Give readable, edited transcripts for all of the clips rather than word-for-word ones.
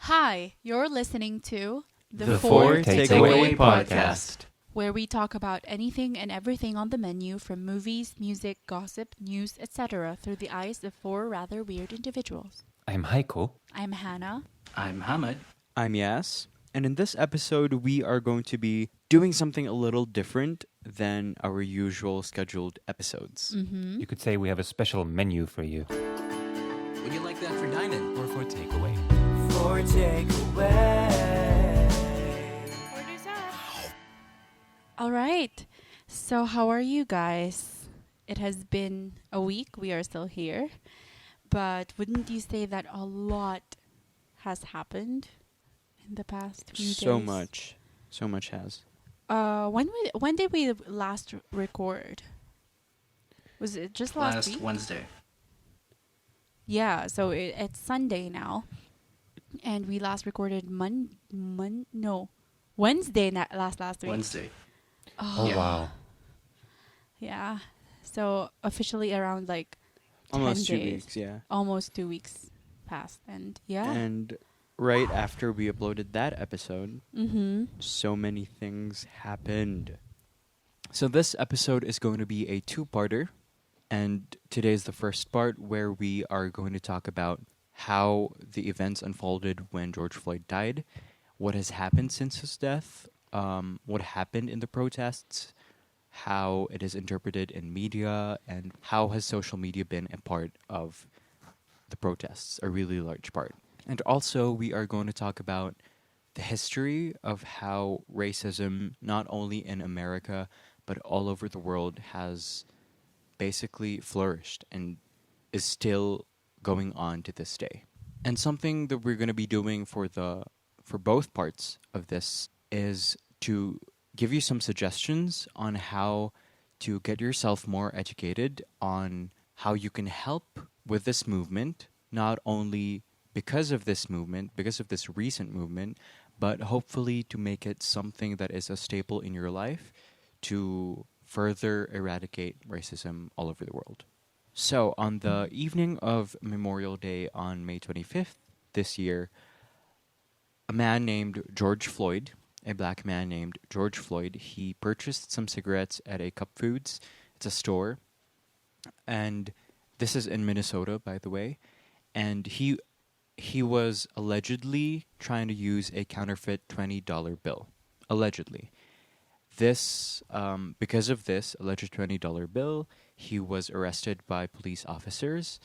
Hi, you're listening to The Four Takeaway Podcast. where we talk about anything and everything on the menu from movies, music, gossip, news, etc. through the eyes of four rather weird individuals. I'm Heiko. I'm Hannah. I'm Hamid. I'm Yas, and in this episode, we are going to be doing something a little different than our usual scheduled episodes. You could say we have a special menu for you. Would you like that for dining? Or for takeaway. For takeaway. All right. So, how are you guys? It has been a week. We are still here. But wouldn't you say that a lot has happened in the past few days? So much has. When did we last record? Was it just last week? Wednesday. Yeah, so it's Sunday now, and we last recorded Wednesday last week. Wednesday. Oh, Yeah. wow. Yeah, so officially around like 10 Almost 2 days. weeks, yeah. Almost 2 weeks passed, and yeah. And right after we uploaded that episode, so many things happened. So this episode is going to be a two-parter, and today's the first part where we are going to talk about how the events unfolded when George Floyd died, what has happened since his death, what happened in the protests, how it is interpreted in media, and how has social media been a part of the protests, a really large part. And also, we are going to talk about the history of how racism, not only in America, but all over the world, has basically flourished and is still going on to this day. And something that we're going to be doing for both parts of this is to give you some suggestions on how to get yourself more educated on how you can help with this movement, not only because of this movement, because of this recent movement, but hopefully to make it something that is a staple in your life to further eradicate racism all over the world. So, on the evening of Memorial Day on May 25th this year, a man named George Floyd, a black man named George Floyd, he purchased some cigarettes at a Cup Foods. It's a store. And this is in Minnesota, by the way. And he was allegedly trying to use a counterfeit $20 bill. Allegedly. Because of this alleged $20 bill, he was arrested by police officers.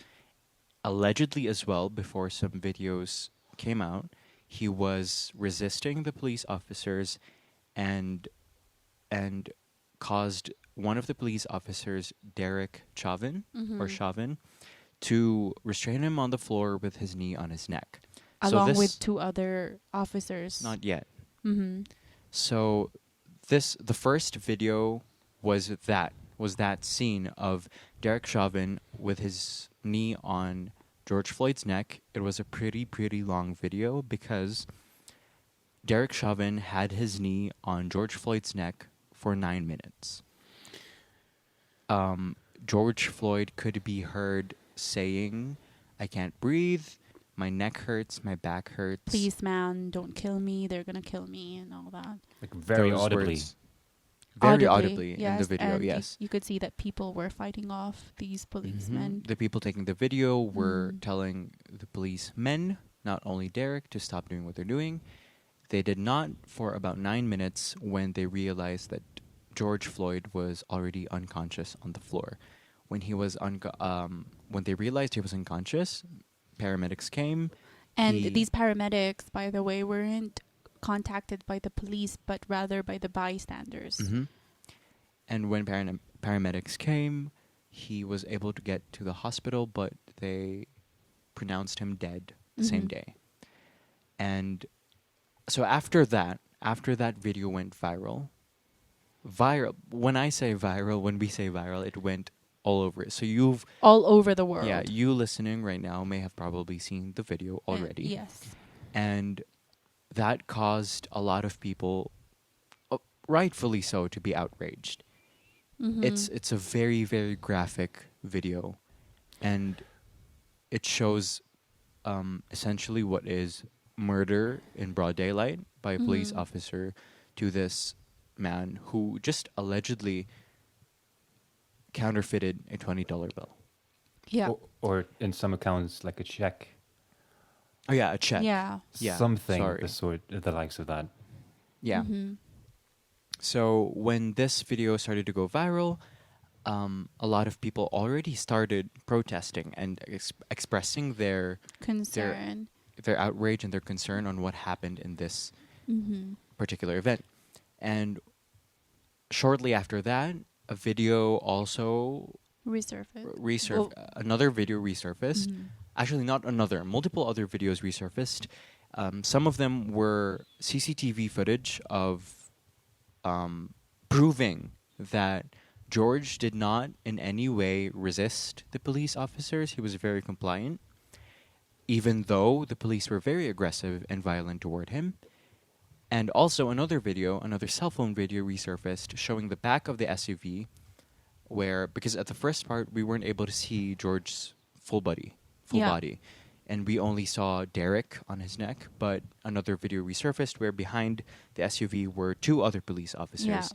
Allegedly as well, before some videos came out, he was resisting the police officers and caused one of the police officers, Derek Chauvin, or Chauvin, to restrain him on the floor with his knee on his neck. Along with two other officers. Not yet. Mm-hmm. So the first video was that scene of Derek Chauvin with his knee on George Floyd's neck. It was a pretty long video because Derek Chauvin had his knee on George Floyd's neck for 9 minutes. George Floyd could be heard saying, "I can't breathe, my neck hurts, my back hurts. Please, man, don't kill me. They're gonna kill me," and all that. Like very Those audibly. words. Very audibly in yes, the video, and yes. You could see that people were fighting off these policemen. The people taking the video were telling the policemen, not only Derek, to stop doing what they're doing. They did not for about 9 minutes when they realized that George Floyd was already unconscious on the floor. When they realized he was unconscious, paramedics came. And these paramedics, by the way, weren't contacted by the police, but rather by the bystanders. And when paramedics came, he was able to get to the hospital, but they pronounced him dead the same day. And so after that video went viral, when we say viral, it went all over it. So all over the world. Yeah, you listening right now may have probably seen the video already. Yes. And that caused a lot of people, rightfully so, to be outraged. It's a very, very graphic video, and it shows essentially what is murder in broad daylight by a police Mhm. officer to this man who just allegedly counterfeited a $20 bill. Yeah. Or in some accounts, like a check. Oh yeah, a check. Yeah. Yeah, Something sorry. the likes of that. Yeah. Mhm. So when this video started to go viral, a lot of people already started protesting and expressing their Concern. outrage and their concern on what happened in this Mhm. particular event. And shortly after that, a video also Resurface. another video resurfaced. Mhm. Actually, not another. Multiple other videos resurfaced. Some of them were CCTV footage of proving that George did not in any way resist the police officers. He was very compliant, even though the police were very aggressive and violent toward him. And also another cell phone video resurfaced showing the back of the SUV where, because at the first part, we weren't able to see George's full Yeah. body. And we only saw Derek on his neck, but another video resurfaced where behind the SUV were two other police officers Yeah.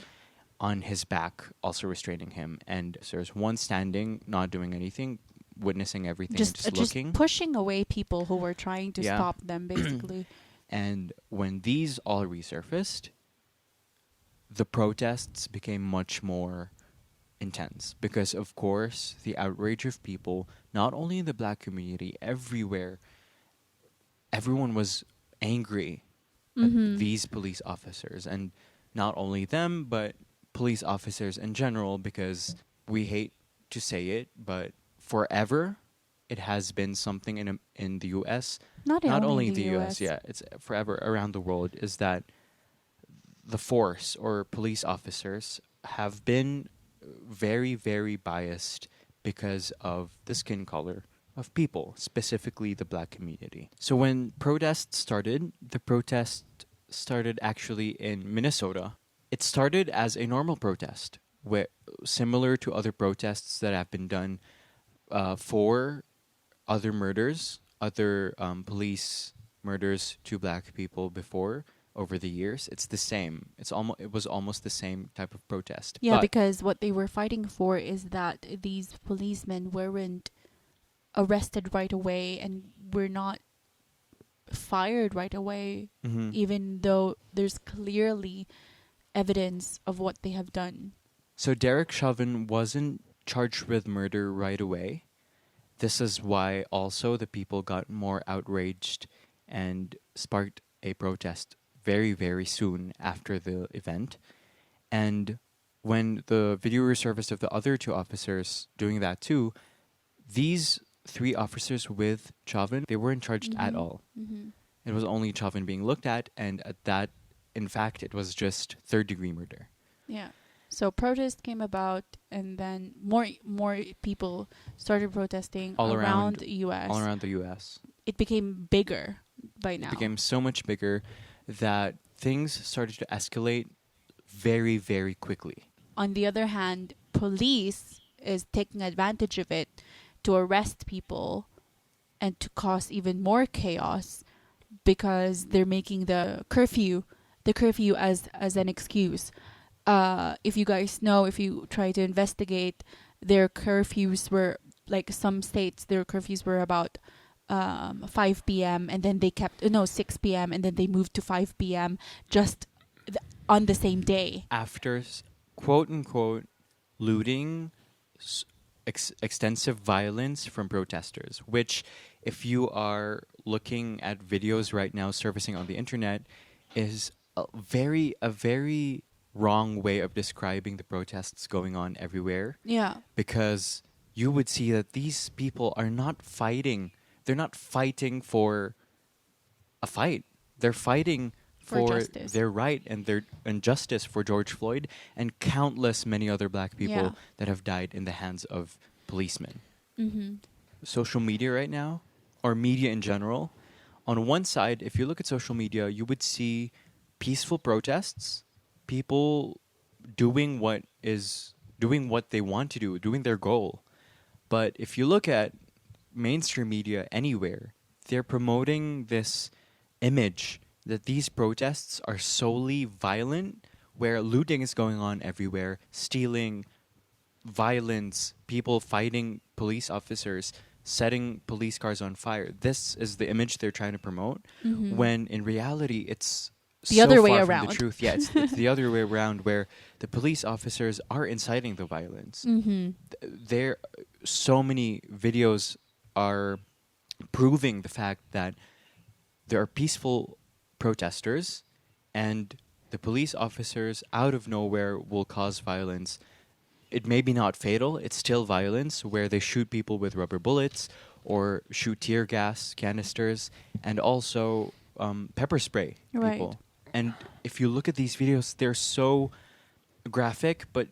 on his back, also restraining him. And so there's one standing, not doing anything, witnessing everything, and just looking. Pushing away people who were trying to Yeah. stop them, basically. And when these all resurfaced, the protests became much more intense because, of course, the outrage of people, not only in the black community, everywhere, everyone was angry Mhm. at these police officers. And not only them, but police officers in general, because we hate to say it, but forever it has been something in the U.S., Not only the the US, yeah, it's forever around the world, is that the force or police officers have been very, very biased because of the skin color of people, specifically the black community. So when protests started, the protest started actually in Minnesota. It started as a normal protest, where similar to other protests that have been done for other murders, other police murders to black people before over the years. It's the same. It was almost the same type of protest. Yeah, But- because what they were fighting for is that these policemen weren't arrested right away and were not fired right away, Mhm. even though there's clearly evidence of what they have done. So Derek Chauvin wasn't charged with murder right away. This is why also the people got more outraged and sparked a protest very, very soon after the event. And when the video resurfaced of the other two officers doing that too, these three officers with Chauvin, they weren't charged at all. Mm-hmm. It was only Chauvin being looked at, and at that, in fact, it was just third-degree murder. Yeah. So protest came about, and then more people started protesting All around the U.S. All around the U.S. It became bigger by now. It became so much bigger that things started to escalate very, very quickly. On the other hand, police is taking advantage of it to arrest people and to cause even more chaos because they're making the curfew as an excuse. If you guys know, if you try to investigate, their curfews were, like some states, their curfews were about 5 p.m. and then they kept 6 p.m. and then they moved to 5 p.m. just on the same day. After quote unquote looting, extensive violence from protesters, which, if you are looking at videos right now surfacing on the internet, is a very wrong way of describing the protests going on everywhere. Yeah. Because you would see that these people are not fighting. They're not fighting for a fight. They're fighting For for justice. their right and justice for George Floyd and countless many other black people Yeah. that have died in the hands of policemen. Mm-hmm. Social media right now, or media in general, on one side, if you look at social media, you would see peaceful protests, people doing what they want to do, doing their goal. But if you look at mainstream media anywhere, they're promoting this image that these protests are solely violent, where looting is going on everywhere, stealing, violence, people fighting police officers, setting police cars on fire. This is the image they're trying to promote, when in reality it's The so other way far from the around. truth. Yeah, it's the other way around, where the police officers are inciting the violence. There, so many videos are proving the fact that there are peaceful protesters, and the police officers out of nowhere will cause violence. It may be not fatal, it's still violence, where they shoot people with rubber bullets or shoot tear gas canisters, and also pepper spray Right. people. And if you look at these videos, they're so graphic, but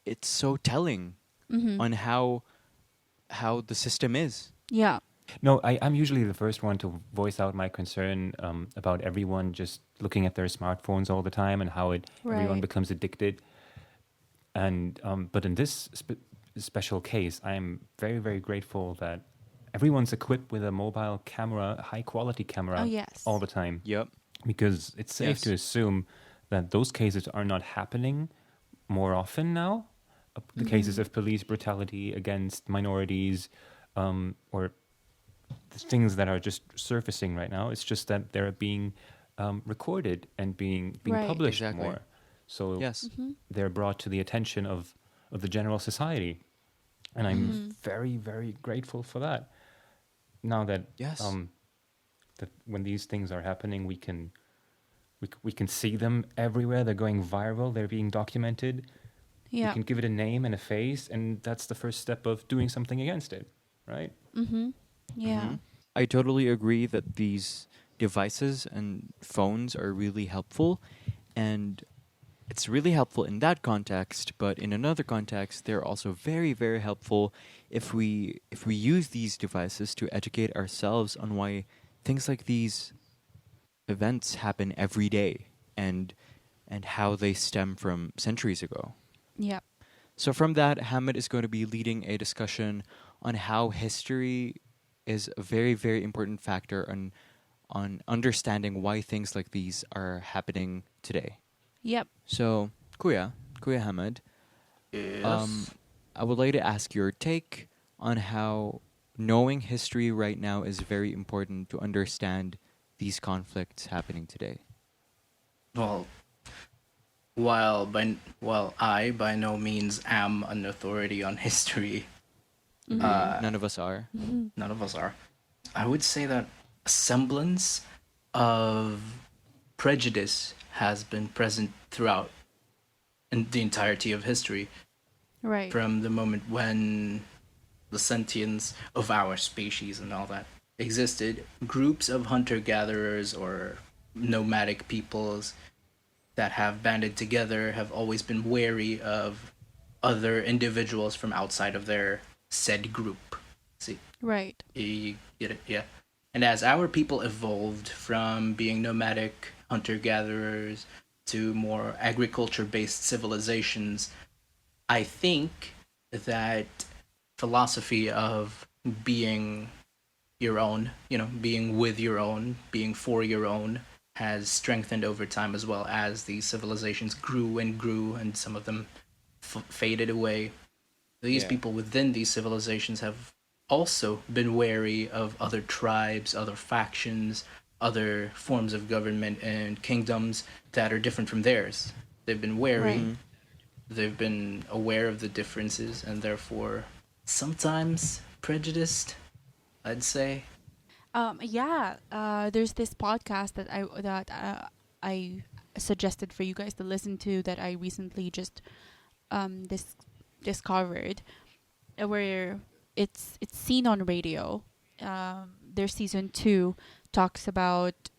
it's so telling on how the system is. Yeah. No, I'm usually the first one to voice out my concern about everyone just looking at their smartphones all the time and how everyone Right. becomes addicted. And but in this special case, I'm very, very grateful that everyone's equipped with a mobile camera, a high quality camera, Oh, yes. all the time. Yep. Because it's safe Yes. to assume that those cases are not happening more often now. The cases of police brutality against minorities, or the things that are just surfacing right now. It's just that they're being recorded and being Right. published Exactly. more. So Yes. they're brought to the attention of the general society. And I'm very, very grateful for that. Now that Yes. that when these things are happening, we can see them everywhere. They're going viral. They're being documented. Yeah. We can give it a name and a face, and that's the first step of doing something against it, right? Yeah. I totally agree that these devices and phones are really helpful, and it's really helpful in that context, but in another context they're also very, very helpful if we use these devices to educate ourselves on why things like these events happen every day, and how they stem from centuries ago. Yeah. So from that, Hamid is going to be leading a discussion on how history is a very, very important factor on understanding why things like these are happening today. Yep. So, Kuya Hamid, I would like to ask your take on how knowing history right now is very important to understand these conflicts happening today. Well, while I by no means am an authority on history, None of us are. none of us are, I would say that a semblance of prejudice has been present throughout in the entirety of history, Right. from the moment when the sentience of our species and all that existed. Groups of hunter-gatherers or nomadic peoples that have banded together have always been wary of other individuals from outside of their said group. See, Right. you get it? Yeah. And as our people evolved from being nomadic hunter-gatherers to more agriculture-based civilizations, I think that philosophy of being your own, being with your own, being for your own, has strengthened over time, as well as these civilizations grew and some of them faded away. These Yeah. people within these civilizations have also been wary of other tribes, other factions, other forms of government and kingdoms that are different from theirs. They've been wary, Right. they've been aware of the differences, and therefore sometimes prejudiced, I'd say. Yeah. There's this podcast that I suggested for you guys to listen to that I recently just discovered, where it's seen on radio. Their season 2 talks about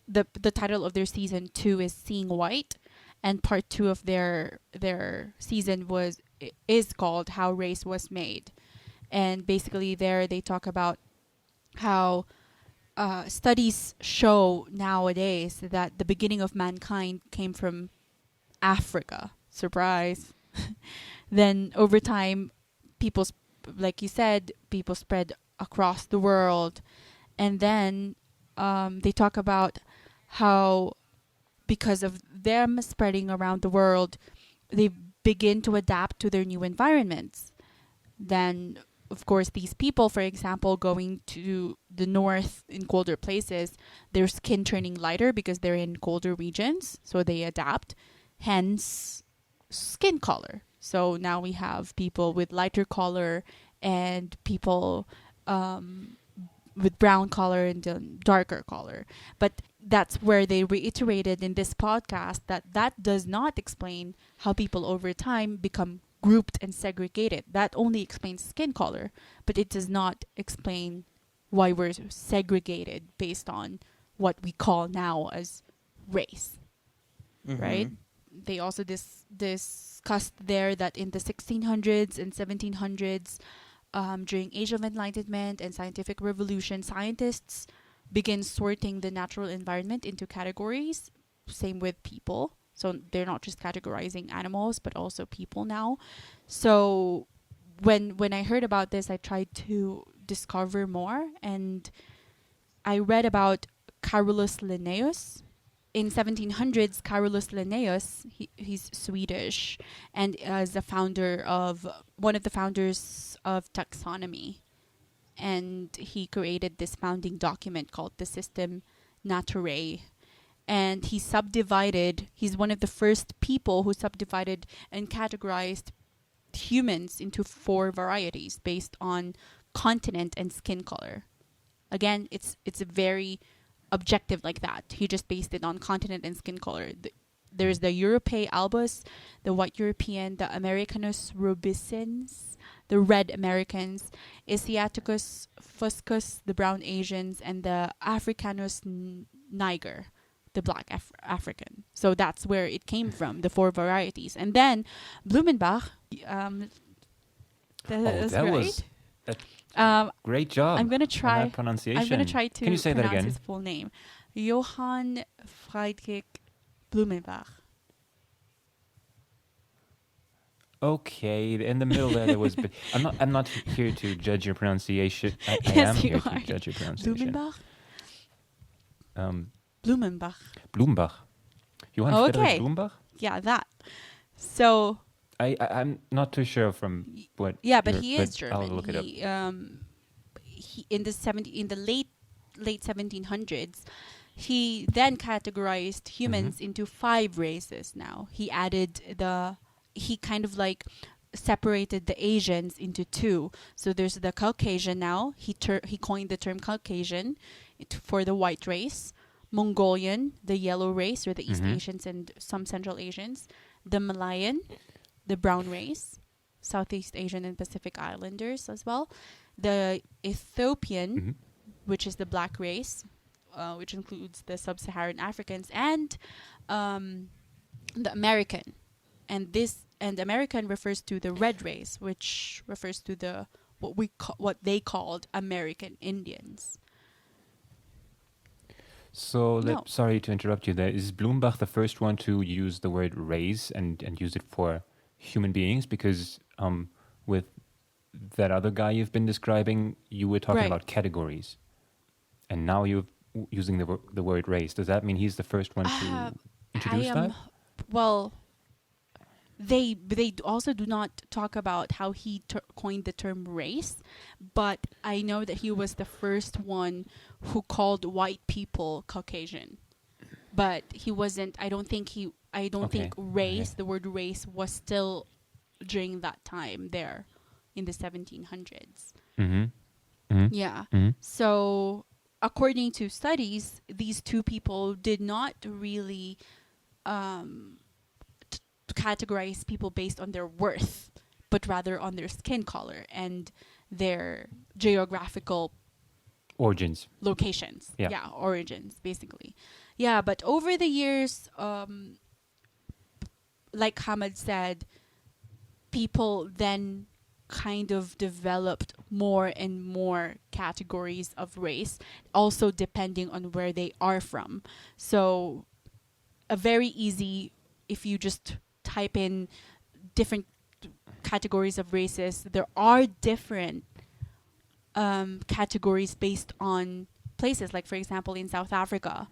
the title of their season 2 is Seeing White, and part 2 of their season is called How Race Was Made. And basically there they talk about how studies show nowadays that the beginning of mankind came from Africa. Surprise. Then over time, like you said, people spread across the world. And then they talk about how because of them spreading around the world, they begin to adapt to their new environments. Then, of course, these people, for example, going to the north in colder places, their skin turning lighter because they're in colder regions, so they adapt. Hence, skin color. So now we have people with lighter color and people with brown color and darker color. But that's where they reiterated in this podcast that that does not explain how people over time become grouped and segregated. That only explains skin color, but it does not explain why we're segregated based on what we call now as race, right? They also discussed there that in the 1600s and 1700s, during Age of Enlightenment and Scientific Revolution, scientists begin sorting the natural environment into categories. Same with people. So they're not just categorizing animals, but also people now. So when I heard about this, I tried to discover more, and I read about Carolus Linnaeus. In 1700s, Carolus Linnaeus, he's Swedish, and is the founder of one of the founders of taxonomy, and he created this founding document called the System Naturae, and he subdivided. He's one of the first people who subdivided and categorized humans into 4 varieties based on continent and skin color. Again, it's a very objective like that. He just based it on continent and skin color. There's the Europae albus, the white European, the Americanus rubescens, the red Americans, Asiaticus fuscus, the brown Asians, and the Africanus niger, the black African. So that's where it came from, the 4 varieties. And then Blumenbach, That right? was great job. I'm gonna on try. that pronunciation. I'm gonna try to Can you say that pronounce again? his full name. Johann Friedrich Blumenbach. Okay, in the middle there was. But I'm not here to judge your pronunciation. I Yes, am you here are. to judge your pronunciation. Blumenbach. Um, Blumenbach. Blumenbach. Johann Okay. Friedrich Blumenbach. Yeah, that. So I'm not too sure from what. yeah, but you're- he is German. I'll look it up. He in the late 1700s, he then categorized humans into 5 races. Now he kind of like separated the Asians into 2. So there's the Caucasian now. He coined the term Caucasian for the white race. Mongolian, the yellow race, or the East Asians and some Central Asians. The Malayan, the brown race. Southeast Asian and Pacific Islanders as well. The Ethiopian, which is the black race, which includes the sub-Saharan Africans, and the American. And American refers to the red race, which refers to what they called American Indians. So, No. sorry to interrupt you there. Is Blumenbach the first one to use the word race and use it for human beings? Because with that other guy you've been describing, you were talking Right. about categories. And now you're using the word race. Does that mean he's the first one to introduce that? Well, they also do not talk about how he coined the term race, but I know that he was the first one who called white people Caucasian. But he wasn't. I don't think Okay. race. Okay. The word race was still during that time there, in the 1700s. Yeah. So according to studies, these 2 people did not really categorize people based on their worth, but rather on their skin color and their geographical Origins. locations. Yeah. Origins, basically. Yeah, but over the years, like Hamad said, people then kind of developed more and more categories of race, also depending on where they are from. So a very easy, if you just type in different categories of races, there are different categories based on places. Like, for example, in South Africa,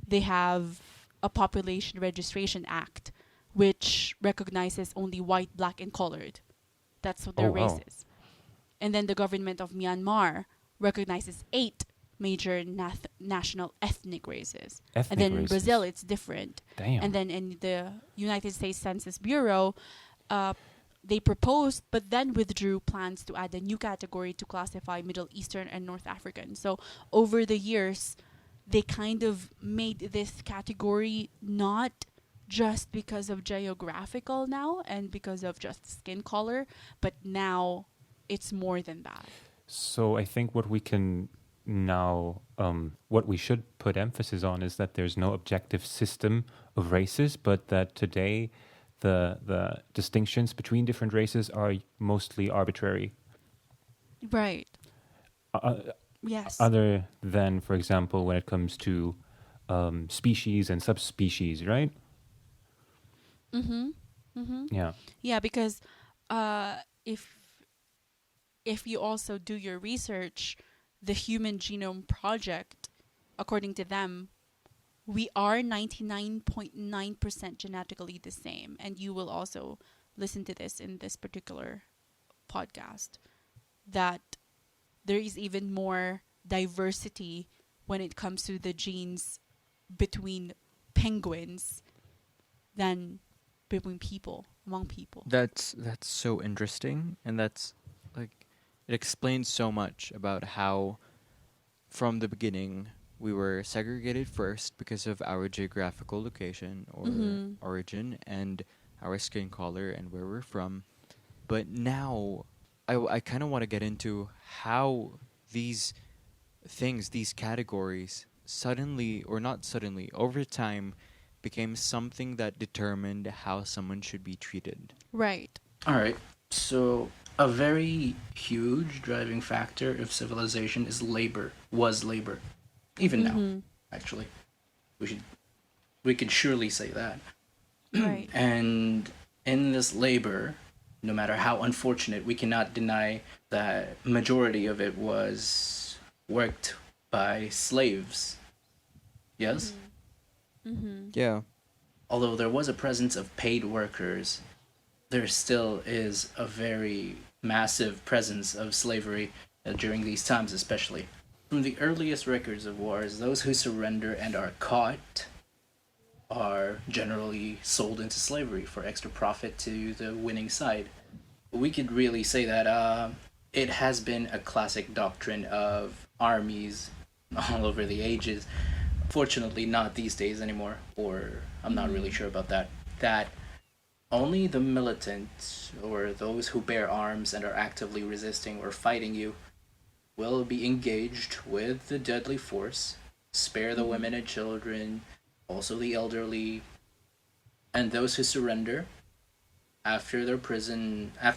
they have a Population Registration Act, which recognizes only white, black, and colored. That's what Oh, their wow. race is. And then the government of Myanmar recognizes 8 major national ethnic races. And Ethnic then in races. Brazil, it's different. Damn. And then in the United States Census Bureau, they proposed but then withdrew plans to add a new category to classify Middle Eastern and North African. So over the years, they kind of made this category not just because of geographical now and because of just skin color, but now it's more than that. So I think what we can now, what we should put emphasis on is that there's no objective system of races, but that today the distinctions between different races are mostly arbitrary. Right. Uh, Yes. Other than, for example, when it comes to species and subspecies, right? Mm-hmm. Mm-hmm. Yeah. Yeah, because if you also do your research, the Human Genome Project, according to them, we are 99.9% genetically the same. And you will also listen to this in this particular podcast, that there is even more diversity when it comes to the genes between penguins than between people, among people. That's so interesting, and that's like it explains so much about how from the beginning we were segregated first because of our geographical location or origin and our skin color and where we're from. But now I kind of want to get into how these things, these categories, suddenly, or not suddenly, over time, became something that determined how someone should be treated. Right. All right. So, a very huge driving factor of civilization is labor. Was labor, even now, actually. We could surely say that. Right. And in this labor, no matter how unfortunate, we cannot deny that majority of it was worked by slaves. Yes? Yeah. Although there was a presence of paid workers, there still is a very massive presence of slavery during these times, especially. From the earliest records of wars, those who surrender and are caught are generally sold into slavery for extra profit to the winning side. We could really say that it has been a classic doctrine of armies all over the ages. Fortunately, not these days anymore, or I'm not really sure about that. That only the militant or those who bear arms and are actively resisting or fighting you will be engaged with the deadly force, spare the women and children, also the elderly, and those who surrender after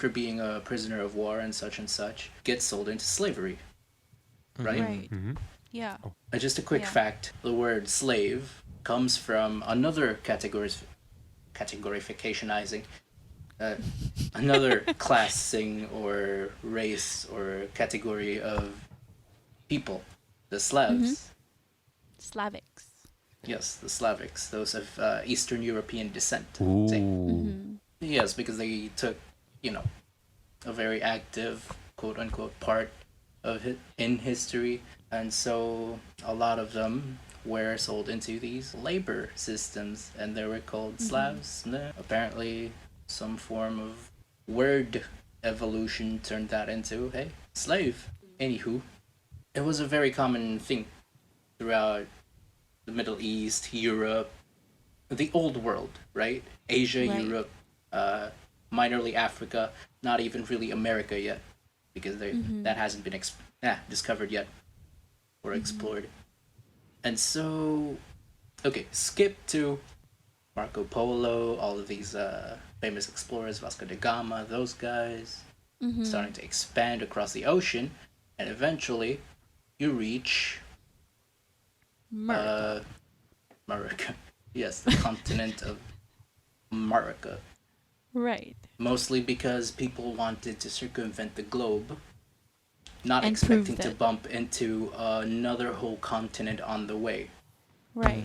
being a prisoner of war and such, get sold into slavery. Right? Right. Mm-hmm. Yeah. Just a quick Yeah. fact: the word slave comes from another categorificationizing, another classing or race or category of people, the Slavs. Slavics. Yes, the Slavics, those of Eastern European descent. Say. Ooh. Yes, because they took, a very active, quote unquote, part of it in history, and so a lot of them were sold into these labor systems, and they were called Slavs. And then apparently, some form of word evolution turned that into, hey, slave. Anywho, it was a very common thing throughout the Middle East, Europe, the old world, right? Asia, Right. Europe, minorly Africa, not even really America yet, because that hasn't been discovered yet or explored. And so, okay, skip to Marco Polo, all of these famous explorers, Vasco da Gama, those guys, starting to expand across the ocean, and eventually you reach America. America. Yes, the continent of America. Right. Mostly because people wanted to circumvent the globe not And expecting proved to it. bump into another whole continent on the way. Right.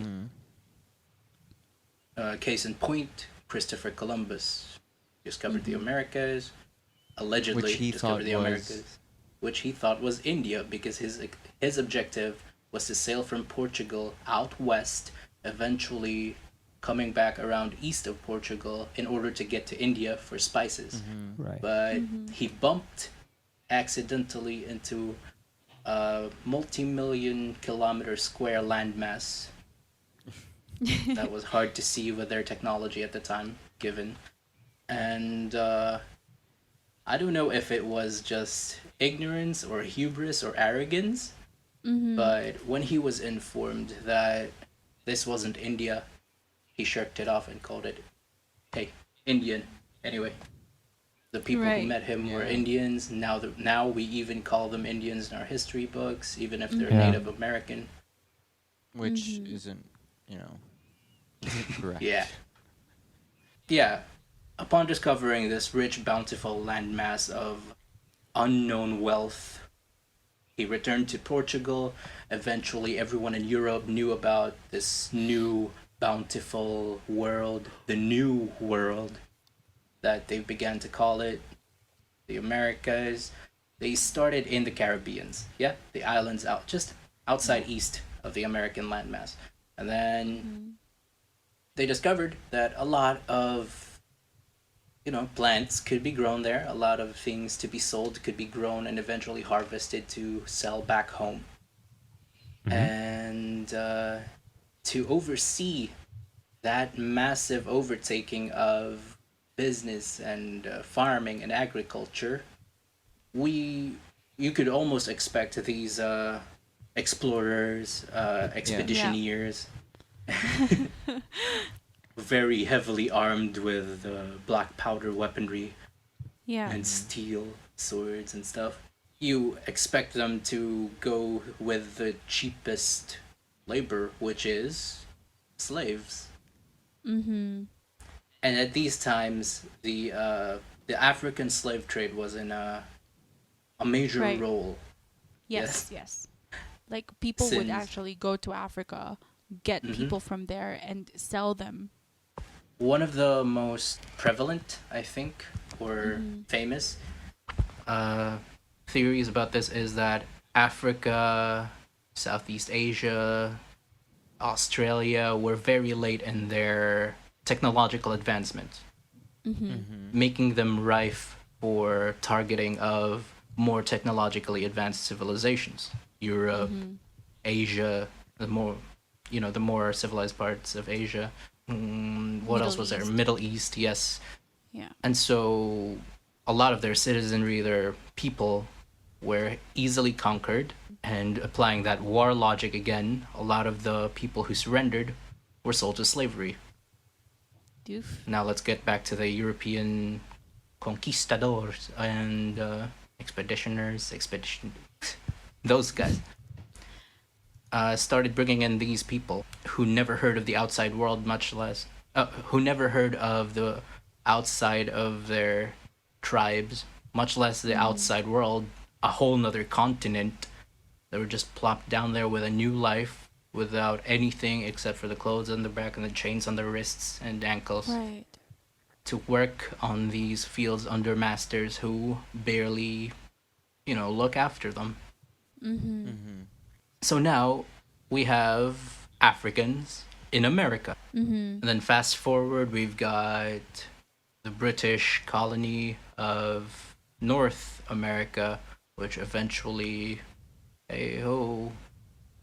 Case in point, Christopher Columbus discovered the Mhm. Americas, Which allegedly he discovered thought the was Americas, which he thought was India because his objective was to sail from Portugal out west, eventually coming back around east of Portugal in order to get to India for spices. Right. But Mhm. he bumped accidentally into a multi-million kilometer square landmass that was hard to see with their technology at the time given. And I don't know if it was just ignorance or hubris or arrogance, Mhm. but when he was informed that this wasn't India, he shirked it off and called it, hey, Indian. Anyway, the people who Right. met him were Yeah. Indians. Now we even call them Indians in our history books, even if they're Yeah. Native American. which Mhm. isn't, you know, isn't correct. Yeah. Yeah. Upon discovering this rich, bountiful landmass of unknown wealth, he returned to Portugal. Eventually, everyone in Europe knew about this new, bountiful world, the New World, that they began to call it, the Americas. They started in the Caribbeans, yeah, the islands out just outside east of the American landmass, and then Mhm. they discovered that a lot of plants could be grown there. A lot of things to be sold could be grown and eventually harvested to sell back home. Mhm. And to oversee that massive overtaking of business and farming and agriculture, we you could almost expect these explorers, Yeah. expeditioneers, very heavily armed with black powder weaponry Yeah. and steel swords and stuff. You expect them to go with the cheapest labor, which is slaves. Mhm. And at these times, the African slave trade was in a major Right. role. Yes. Yes. Yes. Like people would Since actually go to Africa, get Mhm. people from there, and sell them. one of the most prevalent, I think, or Mhm. famous uh, theories about this is that Africa, Southeast Asia, Australia were very late in their technological advancement, Mhm. making them rife for targeting of more technologically advanced civilizations. Europe, Mhm. Asia, the more civilized parts of Asia. What else Middle was there? East. Middle East, yes. Yeah. And so a lot of their citizenry, their people, were easily conquered. And applying that war logic again, a lot of the people who surrendered were sold to slavery. Doof. Now let's get back to the European conquistadors and expedition those guys started bringing in these people who never heard of the outside world, much less who never heard of the outside of their tribes, much less the outside world, a whole nother continent. They were just plopped down there with a new life without anything except for the clothes on their back and the chains on their wrists and ankles Right. to work on these fields under masters who barely, look after them. Mhm. So now we have Africans in America. Mhm. And then fast forward, we've got the British colony of North America, which eventually, hey ho,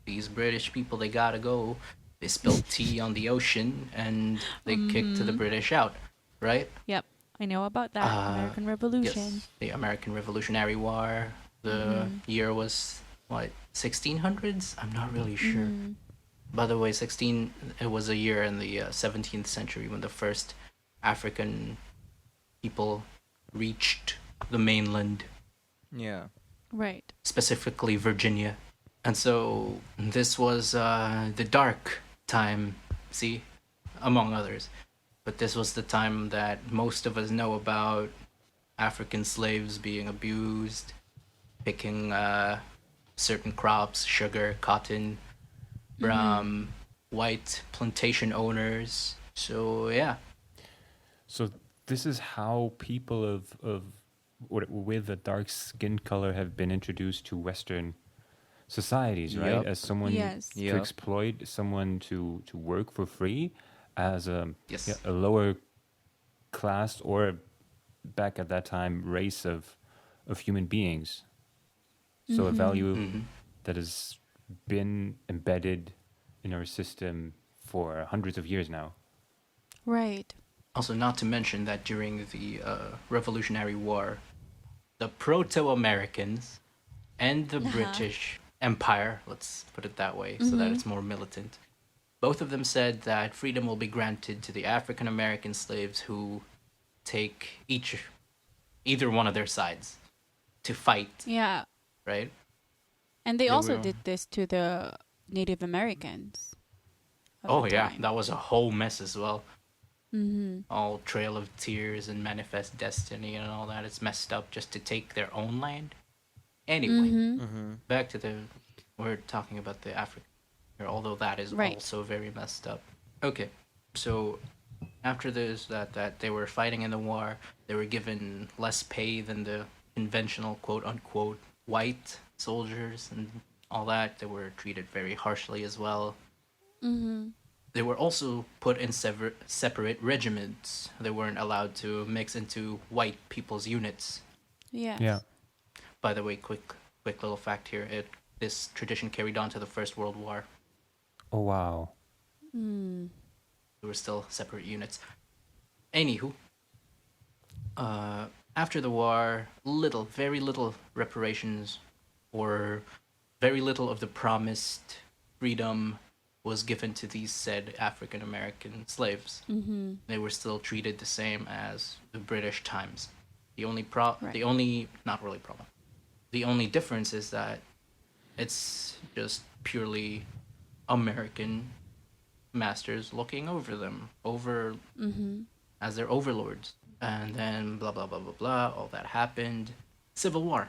these British people, they gotta go. They spilled tea on the ocean and they kicked the British out, right? Yep. I know about that. American Revolution. Yes, the American Revolutionary War. The year was what, 1600s? I'm not really sure. Mhm. By the way, it was a year in the 17th century when the first African people reached the mainland, Yeah. Right. specifically Virginia. And so this was the dark time, see, among others. But this was the time that most of us know about African slaves being abused, picking certain crops, sugar, cotton, from white plantation owners. So yeah, So this is how people with a dark skin color have been introduced to Western societies, right? Yup. As someone Yes. to Yep. exploit, someone to work for free, as yes. a lower class, or back at that time race of human beings. So a value hmm that has been embedded in our system for hundreds of years now. Right. Also, not to mention that during the Revolutionary War, the Proto-Americans and the Uh-huh. British Empire, let's put it that way so that it's more militant, both of them said that freedom will be granted to the African American slaves who take either one of their sides to fight, Yeah. right? And they They also were did this to the Native Americans of the Oh yeah, time. that was a whole mess as well. Mm-hmm. All Trail of Tears and Manifest Destiny and all that. It's messed up just to take their own land. Anyway, Mm-hmm. Mm-hmm. back to we're talking about the African here, although that is Right. also very messed up. Okay, so after this, that they were fighting in the war, they were given less pay than the conventional quote unquote white soldiers and all that. They were treated very harshly as well. Mm-hmm. They were also put in separate regiments. They weren't allowed to mix into white people's units. Yes. Yeah. By the way, quick little fact here: this tradition carried on to the First World War. Oh wow. Mm. There were still separate units. Anywho, after the war, very little reparations, or very little of the promised freedom was given to these said African American slaves. Mm-hmm. They were still treated the same as the British times. Right. The only not really problem. The only difference is that it's just purely American masters looking over them, Mm-hmm. as their overlords. And then blah blah blah blah blah. All that happened. Civil War.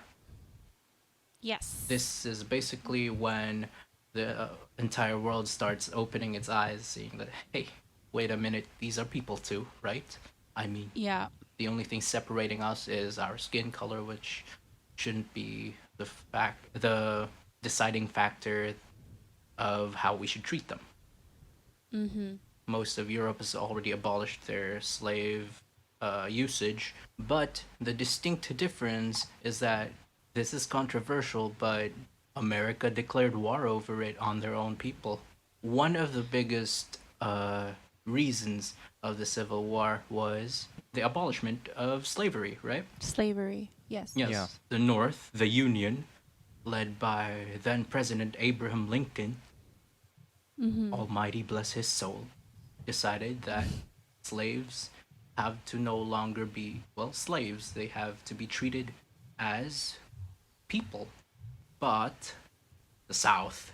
Yes. This is basically when the entire world starts opening its eyes, seeing that hey, wait a minute, these are people too, right? I mean, Yeah. the only thing separating us is our skin color, which shouldn't be the deciding factor of how we should treat them. Mm-hmm. Most of Europe has already abolished their slave usage, but the distinct difference is that this is controversial, but America declared war over it on their own people. One of the biggest reasons of the Civil War was the abolishment of slavery, right? Slavery. Yes. Yes. Yeah. The North, the Union, led by then President Abraham Lincoln, Mm-hmm. Almighty bless his soul, decided that slaves have to no longer be, well, slaves. They have to be treated as people. But the South,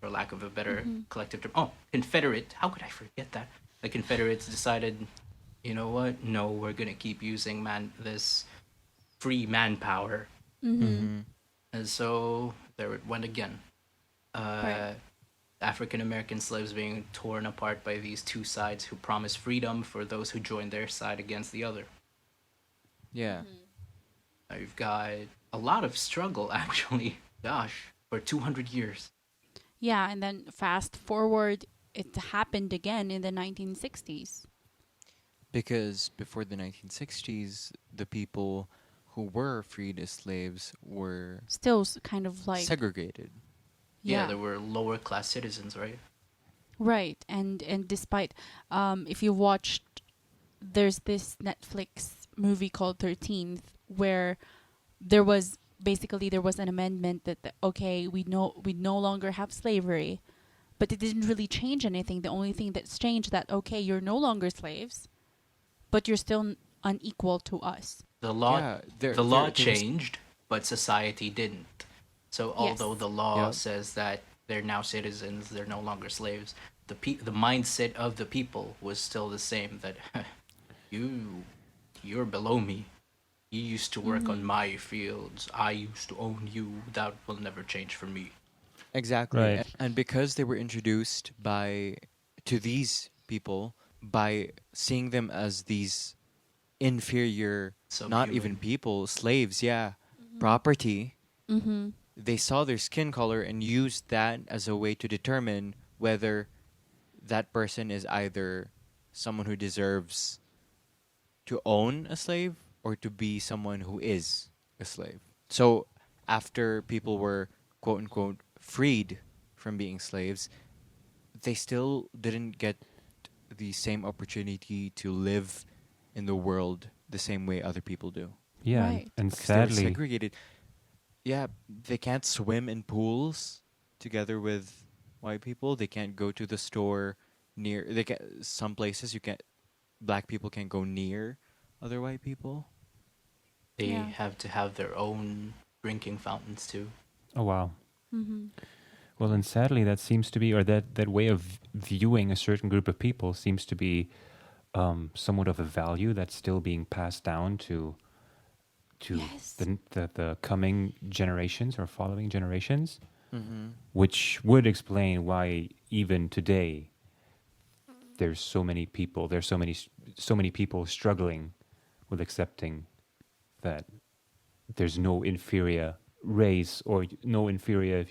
for lack of a better collective term, Confederate, how could I forget that? The Confederates decided, you know what? No, we're going to keep using this free manpower. Mm-hmm. And so there it went again. Right. African American slaves being torn apart by these two sides who promised freedom for those who joined their side against the other. Yeah. Now you've got a lot of struggle, actually. Gosh, for 200 years. Yeah, and then fast forward, it happened again in the 1960s. Because before the 1960s, the people who were freed as slaves were Still kind of like segregated. Yeah, there were lower class citizens, right? right. And despite if you watched, there's this Netflix movie called 13th where there was an amendment that okay, we no longer have slavery, but it didn't really change anything. The only thing that's changed that okay, you're no longer slaves, but you're still unequal to us. The law Yeah, the law there was- changed, but society didn't. So although Yes. the law Yep. says that they're now citizens, they're no longer slaves, the mindset of the people was still the same, that you're below me. You used to work on my fields. I used to own you. That will never change for me. Exactly. Right. And because they were introduced to these people by seeing them as these inferior, not even Subhuman. people, slaves, property, Mm-hmm. they saw their skin color and used that as a way to determine whether that person is either someone who deserves to own a slave or to be someone who is a slave. So after people were quote unquote freed from being slaves, they still didn't get the same opportunity to live in the world the same way other people do. Yeah, Right. and Because they were sadly, segregated. Yeah, they can't swim in pools together with white people. They can't go to the store near. They can some places you can't. Black people can't go near other white people. They Yeah. have to have their own drinking fountains too. oh wow. Mm-hmm. Well, and sadly, that seems to be, or that way of viewing a certain group of people seems to be somewhat of a value that's still being passed down to Yes. the coming generations or following generations, Mm-hmm. which would explain why even today there's so many people struggling with accepting that there's no inferior race or no inferior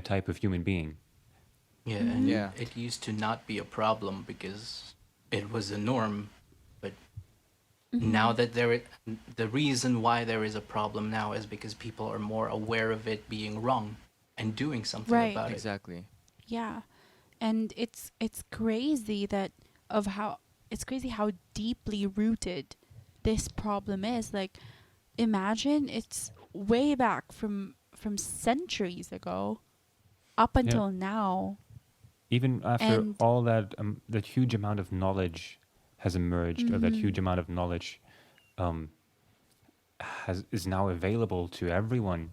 type of human being. Yeah, Mhm. and Yeah. it used to not be a problem because it was a norm. But Mm-hmm. now that the reason why there is a problem now is because people are more aware of it being wrong and doing something Right. about it. Exactly. Yeah, and it's crazy that of how it's crazy how deeply rooted this problem is. Like, imagine it's way back from centuries ago up Yeah. until now. Even after And- all that huge amount of knowledge has emerged, or that Mhm. huge amount of knowledge is now available to everyone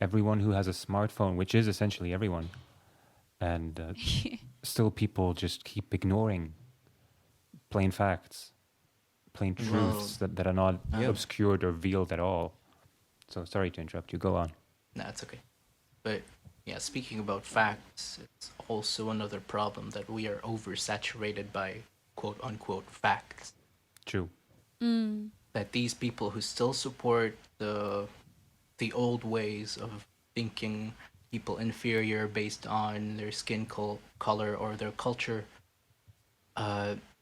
who has a smartphone, which is essentially everyone, and still people just keep ignoring plain facts, plain Well, truths that are not yeah. obscured or veiled at all. So sorry to interrupt you. Go on. Nah, it's okay. But yeah, speaking about facts, it's also another problem that we are oversaturated by quote unquote facts. True. Mm. That these people who still support the old ways of thinking people inferior based on their skin color or their culture,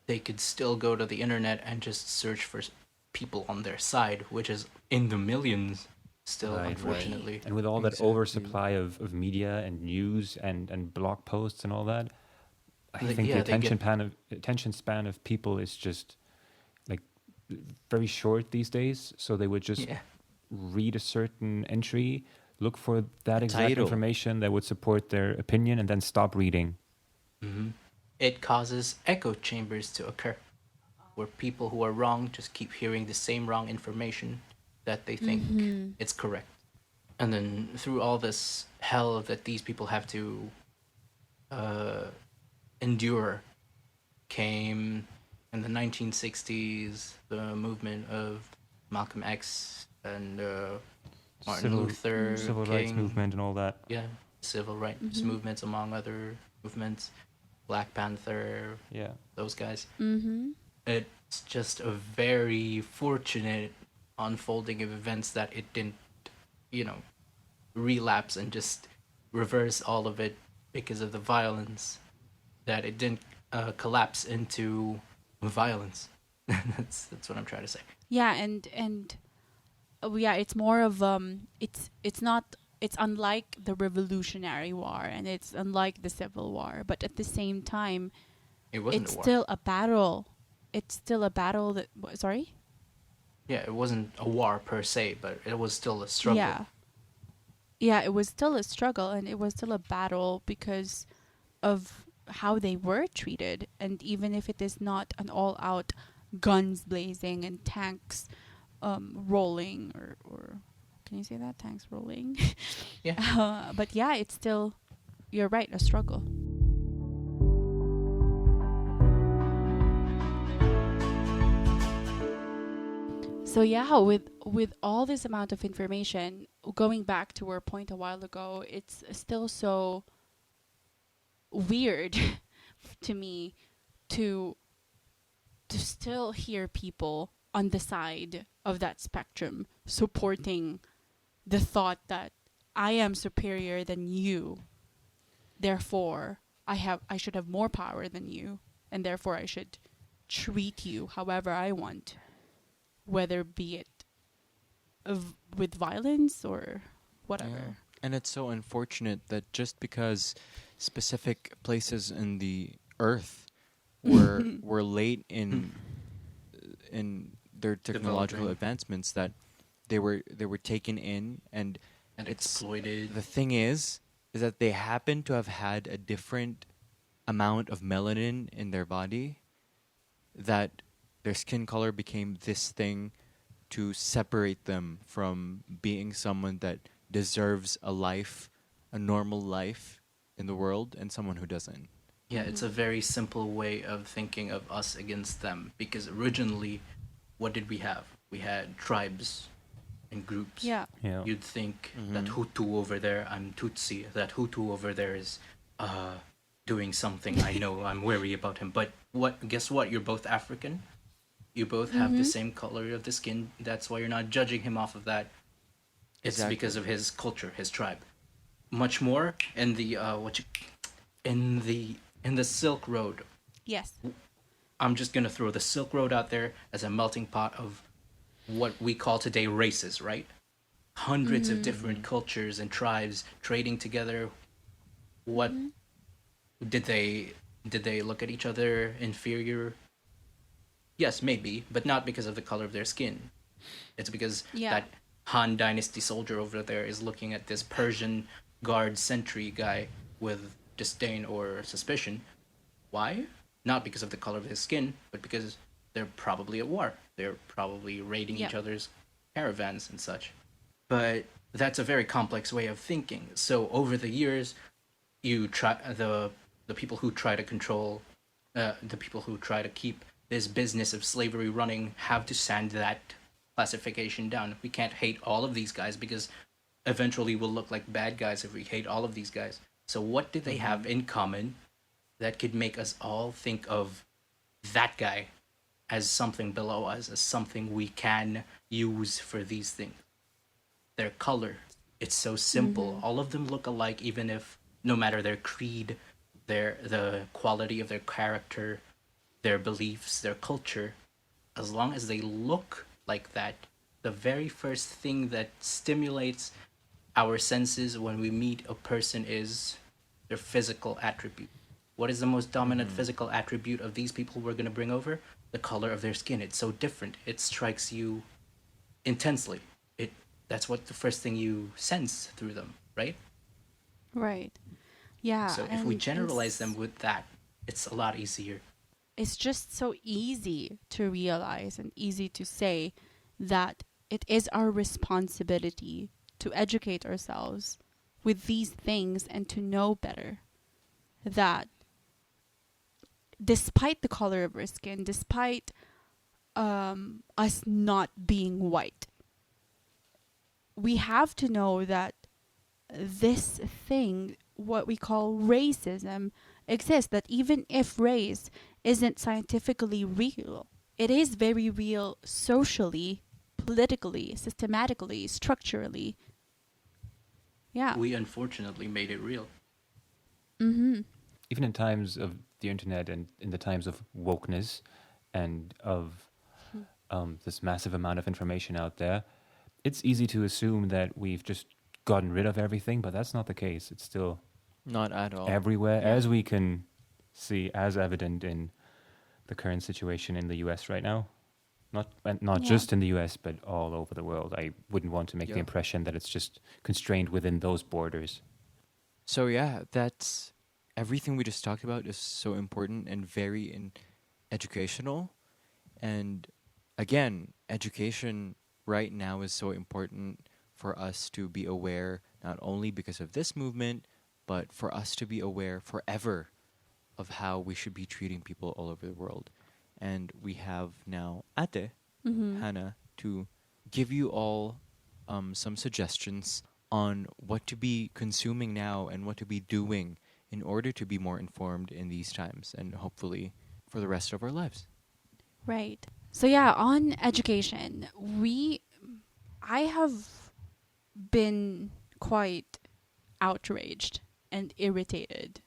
they could still go to the internet and just search for people on their side, which is in the millions still, Right, right. unfortunately. And with all that Exactly. oversupply of media and news and blog posts and all that, I They- think yeah, the they get- attention span of people is just like very short these days. So they would just Yeah. read a certain entry, look for that exact Title. information that would support their opinion, and then stop reading. Hmm. It causes echo chambers to occur, where people who are wrong just keep hearing the same wrong information that they think Mhm. it's correct. And then through all this hell that these people have to endure came in the 1960s the movement of Malcolm X and Martin Luther civil King. rights movement and all that. Yeah, civil rights Mhm. movements among other movements. Black Panther, Yeah. those guys. Mm-hmm. It's just a very fortunate unfolding of events that it didn't, relapse and just reverse all of it because of the violence. That it didn't collapse into violence. That's what I'm trying to say. Yeah, and yeah, it's more of it's unlike the Revolutionary War, and it's unlike the Civil War, but at the same time, It wasn't it's a war. still a battle. It's still a battle that. Sorry. Yeah, it wasn't a war per se, but it was still a struggle. Yeah. Yeah, it was still a struggle, and it was still a battle because of how they were treated, and even if it is not an all-out guns blazing and tanks rolling, or can you say that, tanks rolling? Yeah. But yeah, it's still, you're right, a struggle. So yeah, with all this amount of information, going back to our point a while ago, it's still so weird to me to still hear people on the side of that spectrum supporting the thought that I am superior than you, therefore I should have more power than you, and therefore I should treat you however I want, whether be it with violence or whatever. Yeah. And it's so unfortunate that just because specific places in the earth were late in their technological Developing. advancements, that they were taken in, and And it's exploited. the thing is that they happen to have had a different amount of melanin in their body, that their skin color became this thing to separate them from being someone that deserves a normal life in the world, and someone who doesn't. Yeah, it's a very simple way of thinking of us against them because originally, what did we have? We had tribes and groups. Yeah. Yeah. You'd think Mhm. that Hutu over there, I'm Tutsi, that Hutu over there is doing something. I know, I'm wary about him. But guess what? You're both African. You both have the same color of the skin. That's why you're not judging him off of that. It's Exactly. because of his culture, his tribe. Much more in the in the Silk Road. Yes. I'm just gonna throw the Silk Road out there as a melting pot of what we call today races, right? Hundreds of different cultures and tribes trading together. What did they look at each other inferior? Yes, maybe, but not because of the color of their skin. It's because Yeah. that Han Dynasty soldier over there is looking at this Persian guard sentry guy with disdain or suspicion. Why? Not because of the color of his skin, but because they're probably at war. They're probably raiding each Yeah. other's caravans and such. But that's a very complex way of thinking. So over the years, you try the people who try to control, the people who try to keep this business of slavery running have to sand that classification down. We can't hate all of these guys because eventually we'll look like bad guys if we hate all of these guys. So what do they have in common that could make us all think of that guy as something below us, as something we can use for these things? Their color. It's so simple. All of them look alike, even if no matter their creed, the quality of their character, their beliefs, their culture, as long as they look like that, the very first thing that stimulates our senses when we meet a person is their physical attribute. What is the most dominant physical attribute of these people we're going to bring over? The color of their skin. It's so different. It strikes you intensely. That's what the first thing you sense through them, right? Right. Yeah. So if we and generalize it's- them with that, it's a lot easier. it's just so easy to realize and easy to say that it is our responsibility to educate ourselves with these things and to know better that despite the color of our skin, despite us not being white, we have to know that this thing, what we call racism, exists. That even if race isn't scientifically real, it is very real socially, politically, systematically, structurally. Yeah. We unfortunately made it real. Mm-hmm. Even in times of the internet and in the times of wokeness and of this massive amount of information out there, it's easy to assume that we've just gotten rid of everything, but that's not the case. It's still Not at all. everywhere, Yeah. as we can see, as evident in the current situation in the US right now. Not Yeah. just in the US, but all over the world. I wouldn't want to make the Yeah. impression that it's just constrained within those borders. So yeah, that's everything we just talked about is so important and very educational. And again, education right now is so important for us to be aware, not only because of this movement, but for us to be aware forever of how we should be treating people all over the world. And we have now Ate, Mm-hmm. Hannah, to give you all some suggestions on what to be consuming now and what to be doing in order to be more informed in these times and hopefully for the rest of our lives. Right. So yeah, on education, I have been quite outraged and irritated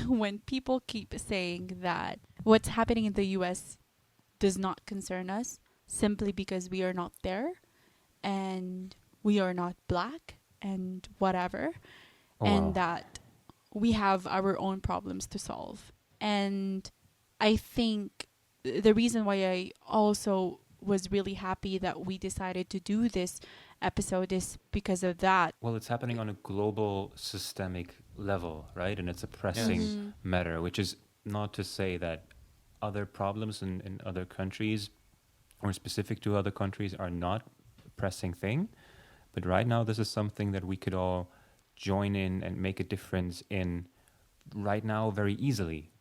when people keep saying that what's happening in the US does not concern us simply because we are not there and we are not black and whatever, Oh, and wow. that we have our own problems to solve. And I think the reason why I also was really happy that we decided to do this episode is because of that. Well, it's happening on a global systemic level, right? And it's a pressing Yes. Mhm. matter, which is not to say that other problems in other countries or specific to other countries are not a pressing thing. But right now, this is something that we could all join in and make a difference in right now very easily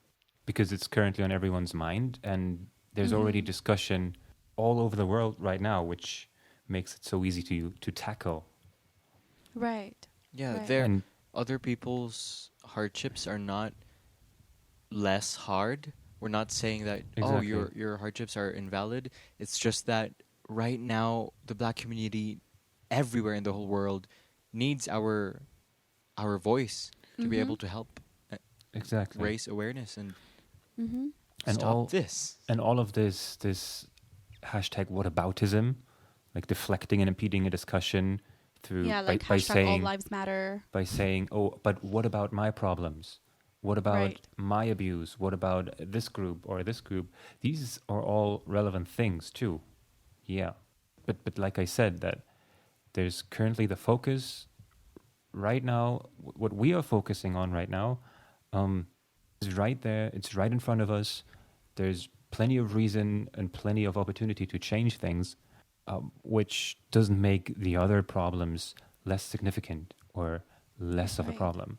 because it's currently on everyone's mind. And there's already Mhm. discussion all over the world right now, which makes it so easy to tackle. Right. Yeah, Right. there And other people's hardships are not less hard. We're not saying that oh Exactly. your hardships are invalid. It's just that right now the black community everywhere in the whole world needs our voice to be able Mhm. to help exactly. raise awareness and Mhm. And stop this. all of this hashtag whataboutism, like deflecting and impeding a discussion through Yeah, like by hashtag all saying lives matter. oh, but what about my problems? What about Right. my abuse? What about this group or this group? These are all relevant things too. Yeah. But like I said, that there's currently the focus right now, what we are focusing on right now, is right there. It's right in front of us. There's plenty of reason and plenty of opportunity to change things, which doesn't make the other problems less significant or less of a Right. problem.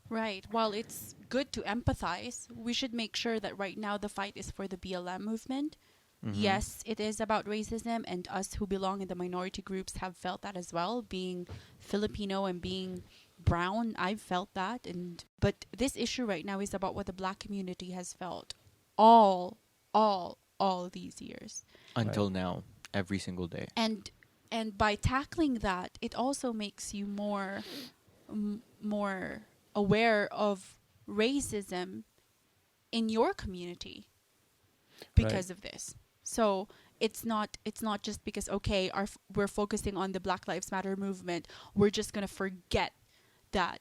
Right. While it's good to empathize, we should make sure that right now the fight is for the BLM movement. Mhm. Yes, it is about racism, and us who belong in the minority groups have felt that as well. Being Filipino and being brown, I've felt that. But this issue right now is about what the black community has felt all these years. Until now, every single day. And by tackling that, it also makes you more aware of racism in your community because of this. So it's not just because okay, we're focusing on the Black Lives Matter movement, we're just gonna forget that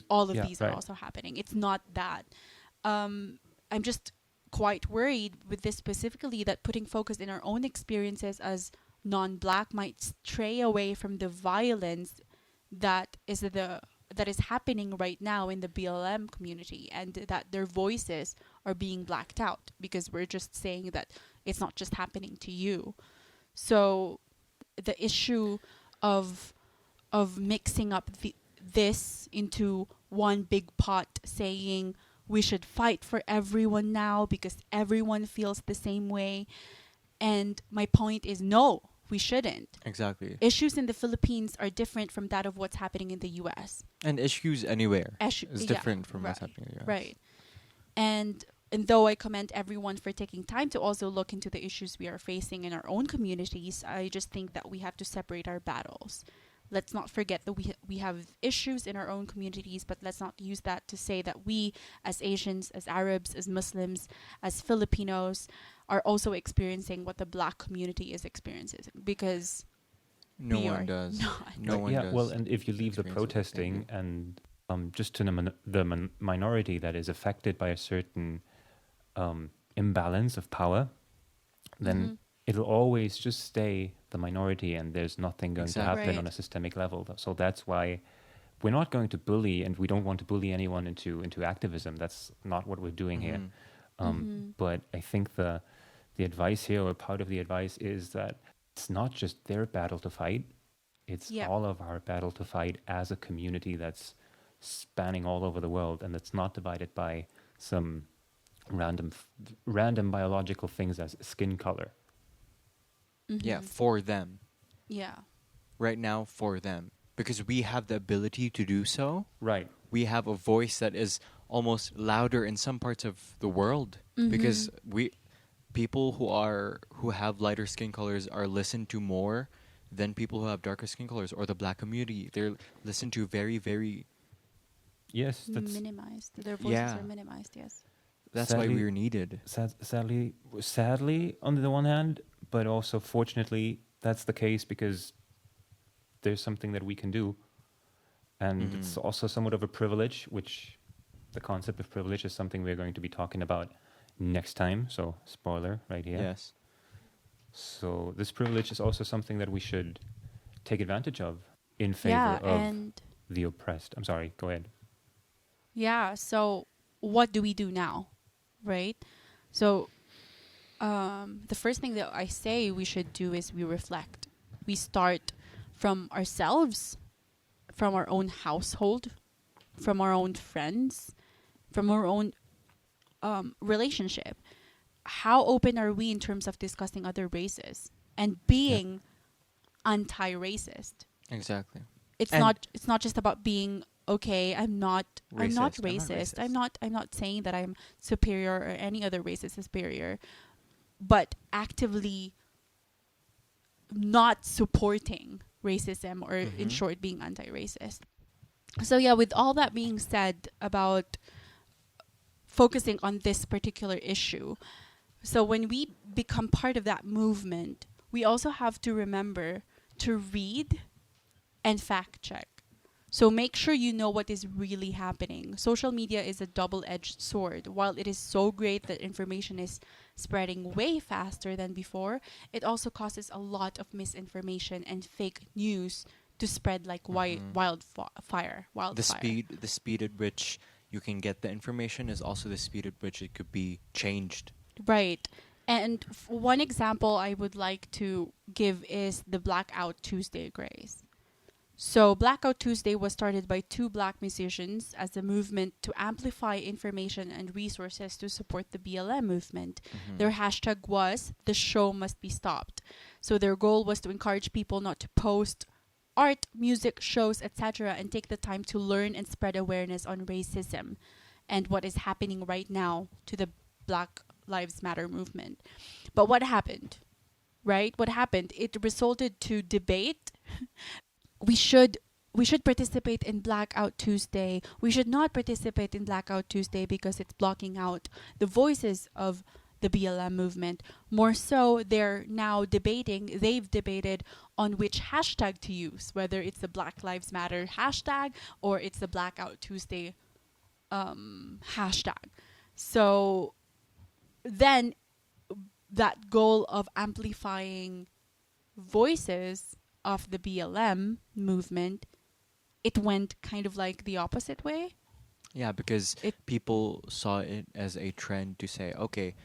all of these are also happening. It's not that. I'm just quite worried with this specifically that putting focus in our own experiences as non-black might stray away from the violence that is happening right now in the BLM community, and that their voices are being blacked out because we're just saying that it's not just happening to you. So the issue of mixing up this into one big pot, saying we should fight for everyone now because everyone feels the same way. And my point is, no, we shouldn't. Exactly. Issues in the Philippines are different from that of what's happening in the US. And issues anywhere Yeah, is different from what's right, happening in the US. Right. And though I commend everyone for taking time to also look into the issues we are facing in our own communities, I just think that we have to separate our battles. Let's not forget that we have issues in our own communities, but let's not use that to say that we, as Asians, as Arabs, as Muslims, as Filipinos, are also experiencing what the black community is experiencing, because No we one are does. not. No one yeah, does. well, and if you leave the experience it the same protesting and just to the minority that is affected by a certain imbalance of power, then Mhm. it'll always just stay the minority, and there's nothing going to Exactly. happen on a systemic level. So that's why we're not going to bully, and we don't want to bully anyone into activism. That's not what we're doing here. Mhm. But I think the advice here, or part of the advice, is that it's not just their battle to fight; it's Yep. all of our battle to fight as a community that's spanning all over the world, and that's not divided by some random biological things as skin color. Yeah, for them. Yeah. Right now, for them. Because we have the ability to do so. Right. We have a voice that is almost louder in some parts of the world. Because people who have lighter skin colors are listened to more than people who have darker skin colors, or the black community. They're listened to very, very. Yes, that's Minimized. Their voices Yeah. are minimized, yes. That's why Sadly- we're needed. sadly on the one hand, but also fortunately that's the case because there's something that we can do, and it's also somewhat of a privilege, which the concept of privilege is something we're going to be talking about next time. So spoiler right here. Yes. So this privilege is also something that we should take advantage of in favor Yeah, of and the oppressed. I'm sorry. Go ahead. yeah, so what do we do now? Right? So the first thing that I say we should do is we reflect. We start from ourselves, from our own household, from our own friends, from our own relationship. How open are we in terms of discussing other races and being anti-racist? Exactly. It's And- not just about being okay. I'm not Racist. racist. I'm not saying that I'm superior or any other race is superior, but actively not supporting racism or in short being anti-racist. So yeah, with all that being said about focusing on this particular issue, so when we become part of that movement, we also have to remember to read and fact check. So make sure you know what is really happening. Social media is a double-edged sword. While it is so great that information is spreading way faster than before, it also causes a lot of misinformation and fake news to spread like wildfire. The speed at which you can get the information is also the speed at which it could be changed. Right. And one example I would like to give is the Blackout Tuesday craze. So Blackout Tuesday was started by two black musicians as a movement to amplify information and resources to support the BLM movement. Their hashtag was "The show must be stopped." So their goal was to encourage people not to post art, music, shows, etc., and take the time to learn and spread awareness on racism and what is happening right now to the Black Lives Matter movement. But what happened? Right? What happened? It resulted to debate. We should participate in Blackout Tuesday. We should not participate in Blackout Tuesday because it's blocking out the voices of the BLM movement. More so, they've debated on which hashtag to use, whether it's the Black Lives Matter hashtag or it's the Blackout Tuesday hashtag. So then that goal of amplifying voices of the BLM movement, it went kind of like the opposite way. Yeah, because people saw it as a trend to say, okay,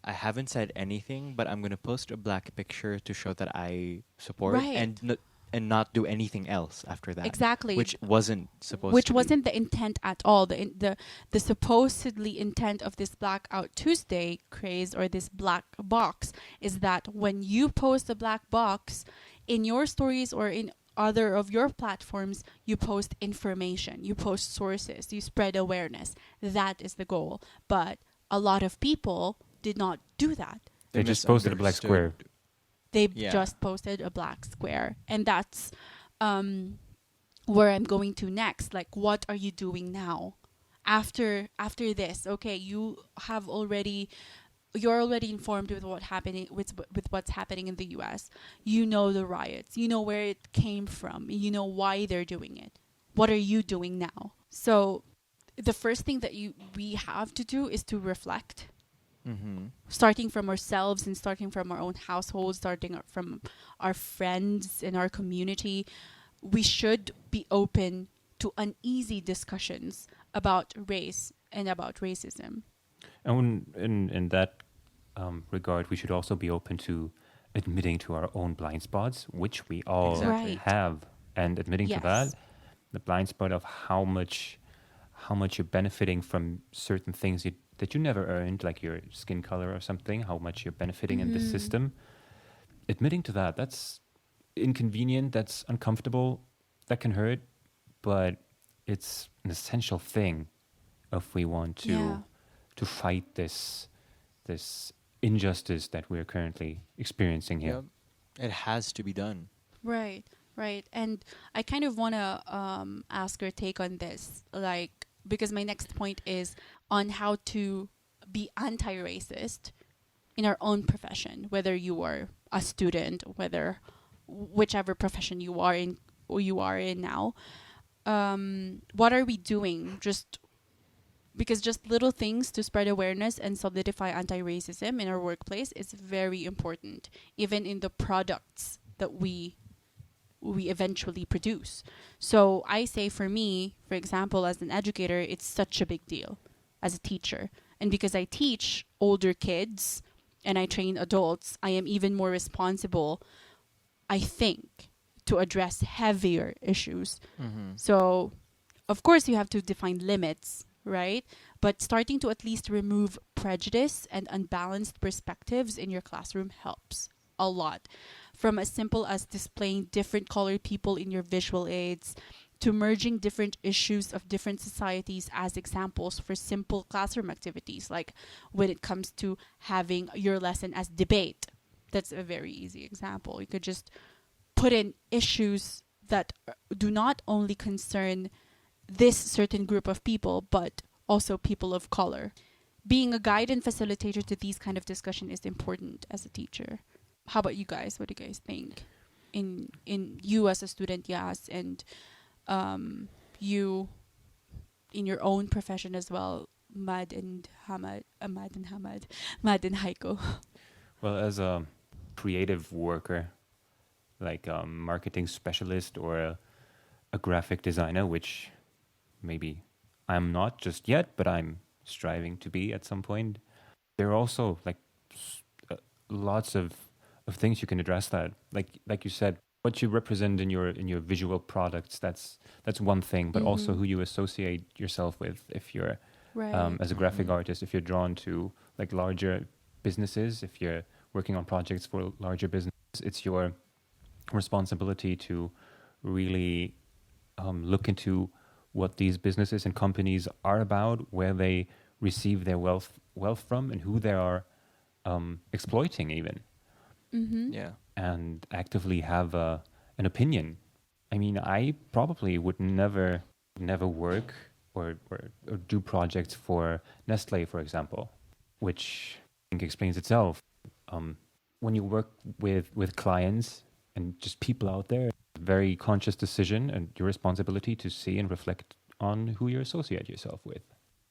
I haven't said anything, but I'm going to post a black picture to show that I support, Right. and not do anything else after that. Exactly. Which wasn't supposed Which to be. wasn't the intent at all. The supposedly intent of this Blackout Tuesday craze or this black box is that when you post a black box in your stories or in other of your platforms, you post information, you post sources, you spread awareness. That is the goal. But a lot of people did not do that. They just posted a black square. misunderstood. They Yeah. just posted a black square. And that's where I'm going to next. Like, what are you doing now? After this, okay, you're already informed with what's happening in the US. You know the riots. You know where it came from. You know why they're doing it. What are you doing now? So the first thing that we have to do is to reflect. Starting from ourselves and starting from our own household, starting from our friends in our community, we should be open to uneasy discussions about race and about racism. And in that regard, we should also be open to admitting to our own blind spots, which we all Exactly. Right. have, and admitting to that, Yes. the blind spot of how much you're benefiting from certain things that you never earned, like your skin color or something, how much you're benefiting in the system. admitting to that, that's inconvenient, that's uncomfortable, that can hurt, but it's an essential thing if we want Yeah. to fight this injustice that we're currently experiencing here. Yep. It has to be done. Right, right. And I kind of want to ask your take on this, like, because my next point is on how to be anti-racist in our own profession, whether you are a student, whether whichever profession you are in or you are in now. What are we doing? Because just little things to spread awareness and solidify anti-racism in our workplace is very important, even in the products that we eventually produce. So I say, for me, for example, as an educator, it's such a big deal as a teacher. And because I teach older kids and I train adults, I am even more responsible, I think, to address heavier issues. So, of course, you have to define limits, right? But starting to at least remove prejudice and unbalanced perspectives in your classroom helps a lot. From as simple as displaying different colored people in your visual aids to merging different issues of different societies as examples for simple classroom activities, like when it comes to having your lesson as debate. That's a very easy example. You could just put in issues that do not only concern this certain group of people, but also people of color. Being a guide and facilitator to these kind of discussion is important as a teacher. How about you guys? What do you guys think? In you as a student, yes, and you in your own profession as well, Mad and Heiko. Well, as a creative worker, like a marketing specialist or a graphic designer, which maybe I'm not just yet, but I'm striving to be at some point. There are also like lots of things you can address that. Like you said, what you represent in your visual products, that's one thing, but also who you associate yourself with. If you're Right. as a graphic artist, if you're drawn to like larger businesses, if you're working on projects for larger businesses, it's your responsibility to really look into what these businesses and companies are about, where they receive their wealth from, and who they are exploiting even, Yeah. and actively have an opinion. I mean, I probably would never work or do projects for Nestle, for example, which I think explains itself. When you work with clients and just people out there, very conscious decision and your responsibility to see and reflect on who you associate yourself with.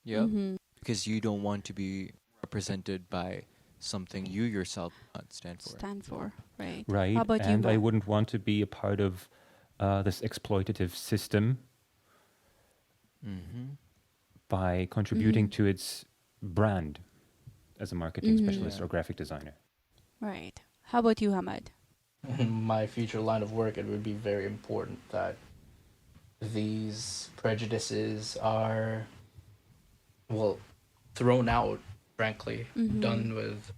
Yep. Because you don't want to be represented by something you yourself not stand for. Stand for, right? Right. How about you, And I Matt? wouldn't want to be a part of this exploitative system by contributing to its brand as a marketing specialist Yeah. or graphic designer. Right. How about you, Hamad? In my future line of work, it would be very important that these prejudices are, well, thrown out, frankly, done with.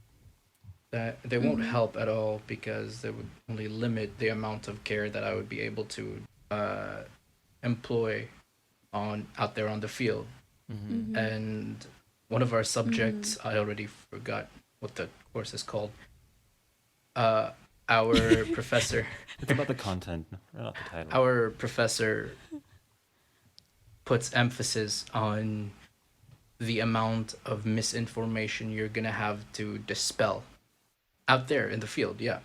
That they won't help at all because they would only limit the amount of care that I would be able to employ on out there on the field. And one of our subjects, I already forgot what the course is called. Our professor, It's about the content, not the title. our professor puts emphasis on the amount of misinformation you're gonna have to dispel out there in the field. Yeah,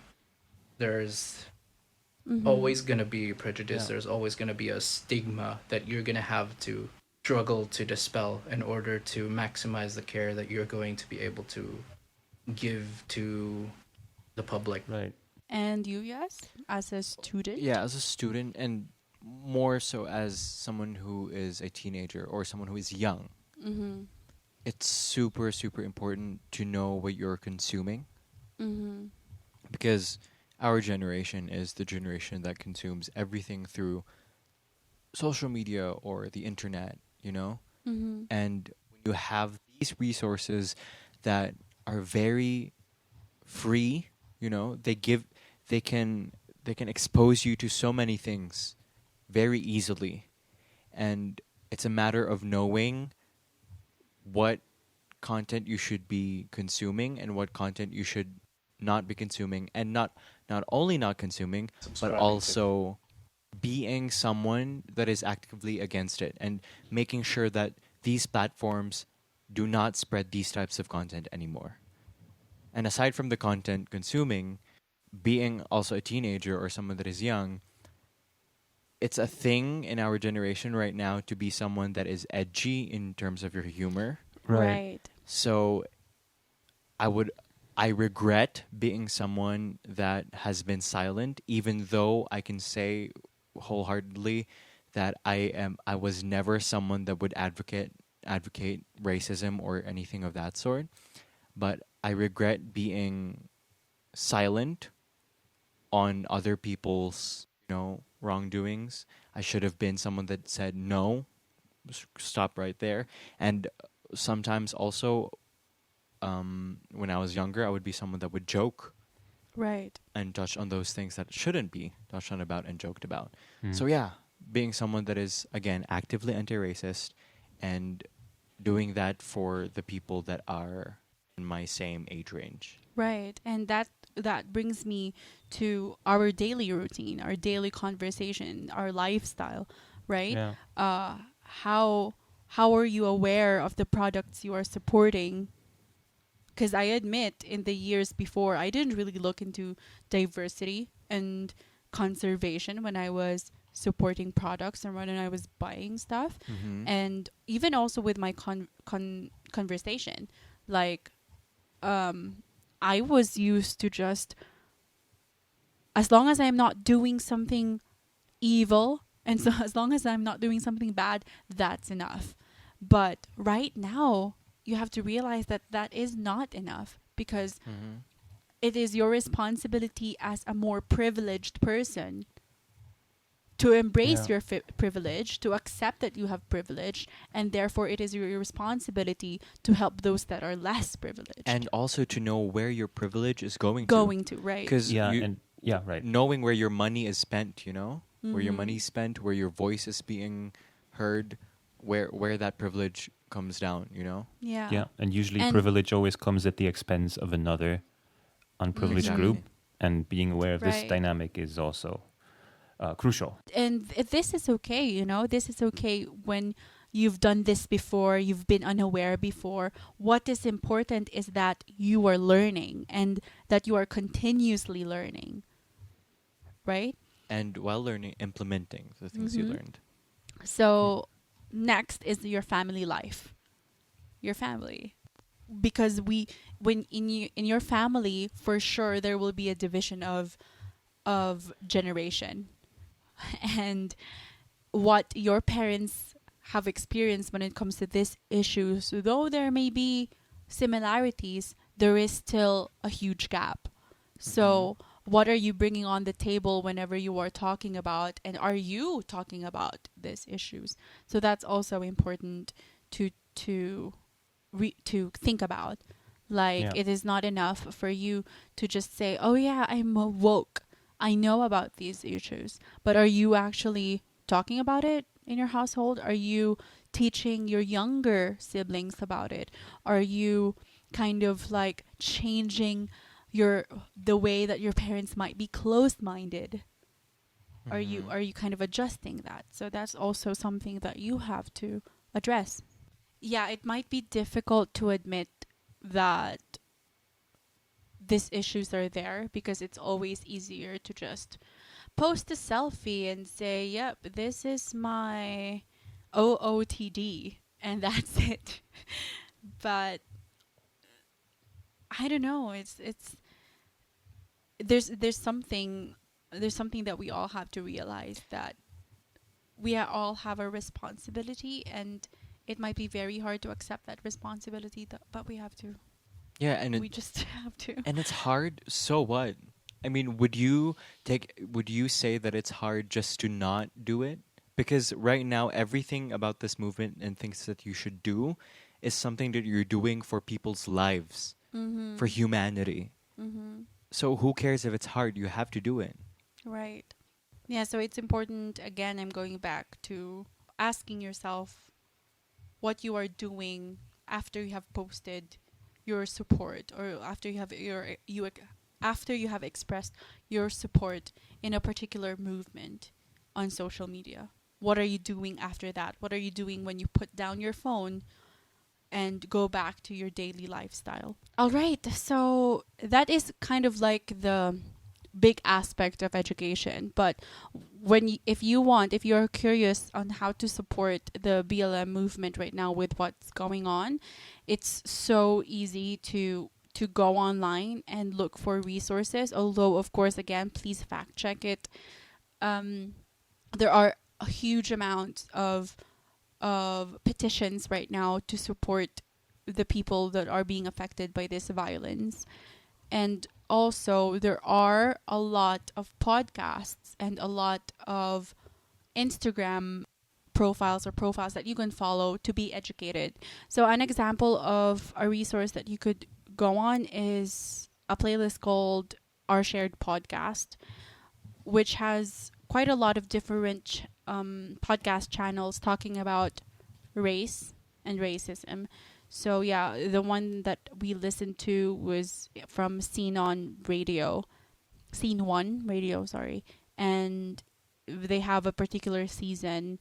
there's always gonna be prejudice. Yeah. There's always gonna be a stigma that you're gonna have to struggle to dispel in order to maximize the care that you're going to be able to give to the public. Right. And you, yes, as a student. Yeah, as a student, and more so as someone who is a teenager or someone who is young, Mm-hmm. it's super, super important to know what you're consuming, because our generation is the generation that consumes everything through social media or the internet, you know? Mm-hmm. And when you have these resources that are very free, you know, they can expose you to so many things very easily, and it's a matter of knowing what content you should be consuming and what content you should not be consuming, and not only not consuming but Subscribing to. also being someone that is actively against it, and making sure that these platforms do not spread these types of content anymore. And aside from the content consuming, being also a teenager or someone that is young, it's a thing in our generation right now to be someone that is edgy in terms of your humor. Right. So I regret being someone that has been silent, even though I can say wholeheartedly that I was never someone that would advocate racism or anything of that sort. But I regret being silent on other people's, wrongdoings. I should have been someone that said no, stop right there. And sometimes also, when I was younger, I would be someone that would joke Right. and touch on those things that shouldn't be touched on about and joked about. Mm. So yeah, being someone that is, again, actively anti-racist and doing that for the people that are in my same age range. Right. And that brings me to our daily routine, our daily conversation, our lifestyle, right? Yeah. How are you aware of the products you are supporting? Because I admit, in the years before, I didn't really look into diversity and conservation when I was supporting products or when I was buying stuff. Mm-hmm. And even also with my conversation, like, I was used to just, as long as I'm not doing something evil, and so as long as I'm not doing something bad, that's enough. But right now, you have to realize that that is not enough, because Mm-hmm. it is your responsibility as a more privileged person to embrace Yeah. your privilege, to accept that you have privilege, and therefore it is your responsibility to help those that are less privileged. And also to know where your privilege is going to. Right. Because Yeah, right. knowing where your money is spent, where your Mhm. money is spent, where your voice is being heard, where that privilege comes down, Yeah. Yeah, and usually And- privilege always comes at the expense of another unprivileged Exactly. group, and being aware of this Right. dynamic is also crucial. And this is okay, this is okay when you've done this before, you've been unaware before. What is important is that you are learning and that you are continuously learning, right? And while learning, implementing the things you Mhm. learned. So next is your family life, your family, because when in your family, for sure there will be a division of generation, and what your parents have experienced when it comes to this issue. So though there may be similarities, there is still a huge gap. So what are you bringing on the table whenever you are talking about, and are you talking about these issues? So that's also important to think about. Like, Yeah. it is not enough for you to just say, oh yeah, I'm woke, I know about these issues. But are you actually talking about it in your household? Are you teaching your younger siblings about it? Are you kind of like changing the way that your parents might be closed-minded? Are you kind of adjusting that? So that's also something that you have to address. Yeah, it might be difficult to admit that these issues are there, because it's always easier to just post a selfie and say, yep, this is my OOTD, and that's it. But I don't know, it's there's something that we all have to realize, that we all have a responsibility, and it might be very hard to accept that responsibility, but we have to. Yeah, and We just have to. and it's hard. So what? I mean, would you say that it's hard just to not do it? Because right now, everything about this movement and things that you should do is something that you're doing for people's lives, Mm-hmm. for humanity. Mm-hmm. So who cares if it's hard? You have to do it. Right. Yeah, so it's important, again, I'm going back to asking yourself what you are doing after you have posted your support, or after you have after you have expressed your support in a particular movement on social media. What are you doing after that? What are you doing when you put down your phone and go back to your daily lifestyle? All right, so that is kind of like the big aspect of education. But if you're curious on how to support the BLM movement right now with what's going on, it's so easy to go online and look for resources. Although, of course, again, please fact check it. There are a huge amount of petitions right now to support the people that are being affected by this violence. And also, there are a lot of podcasts and a lot of Instagram profiles that you can follow to be educated. So an example of a resource that you could go on is a playlist called Our Shared Podcast, which has quite a lot of different podcast channels talking about race and racism. So yeah, the one that we listened to was from Scene One Radio, sorry. And they have a particular season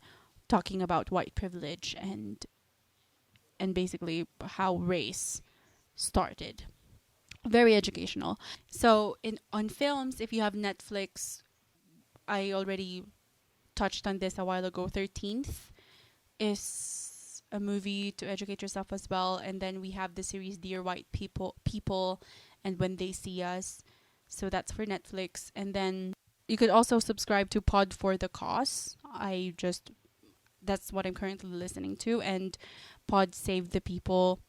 talking about white privilege and basically how race started. Very educational. So on films, if you have Netflix, I already touched on this a while ago. 13th is a movie to educate yourself as well. And then we have the series Dear White People and When They See Us. So that's for Netflix. And then you could also subscribe to Pod for the Cause. That's what I'm currently listening to. And Pod Save the People,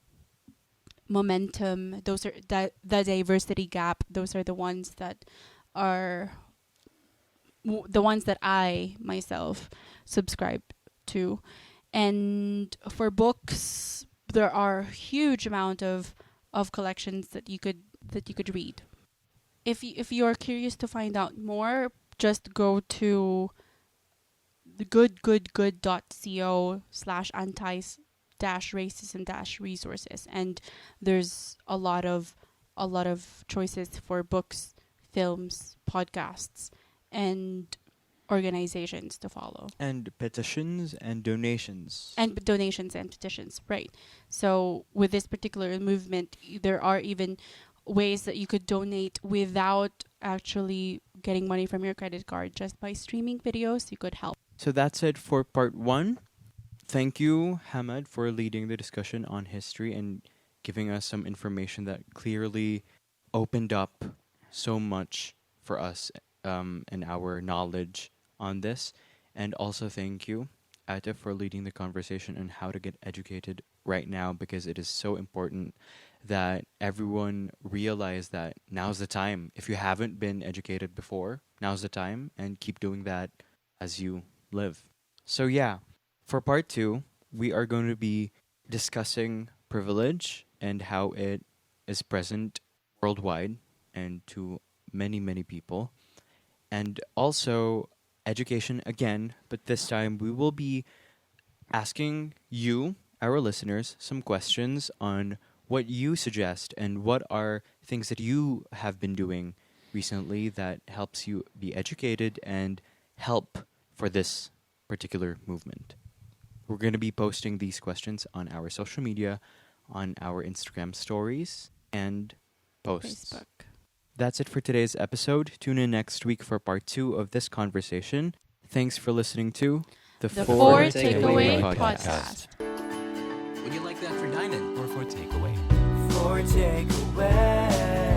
Momentum, those are the Diversity Gap. Those are the ones that are the ones that I myself subscribe to. And for books, there are a huge amount of collections that you could read. If you're curious to find out more, just go to the goodgood.co/anti-racism-resources, and there's a lot of choices for books, films, podcasts, and organizations to follow. And petitions and donations. And donations and petitions, right. So with this particular movement, there are even ways that you could donate without actually getting money from your credit card. Just by streaming videos, you could help. So that's it for part 1. Thank you, Hamad, for leading the discussion on history and giving us some information that clearly opened up so much for us and our knowledge on this. And also thank you, Ate, for leading the conversation on how to get educated right now, because it is so important that everyone realize that now's the time. If you haven't been educated before, now's the time, and keep doing that as you live. So yeah, for part 2, we are going to be discussing privilege and how it is present worldwide and to many, many people. And also education again, but this time we will be asking you, our listeners, some questions on what you suggest and what are things that you have been doing recently that helps you be educated and help for this particular movement. We're going to be posting these questions on our social media, on our Instagram stories and posts. Facebook. That's it for today's episode. Tune in next week for part 2 of this conversation. Thanks for listening to The Four Four Takeaway Takeaway Podcast. Podcast. Would you like that for dining? Or for takeaway. For takeaway.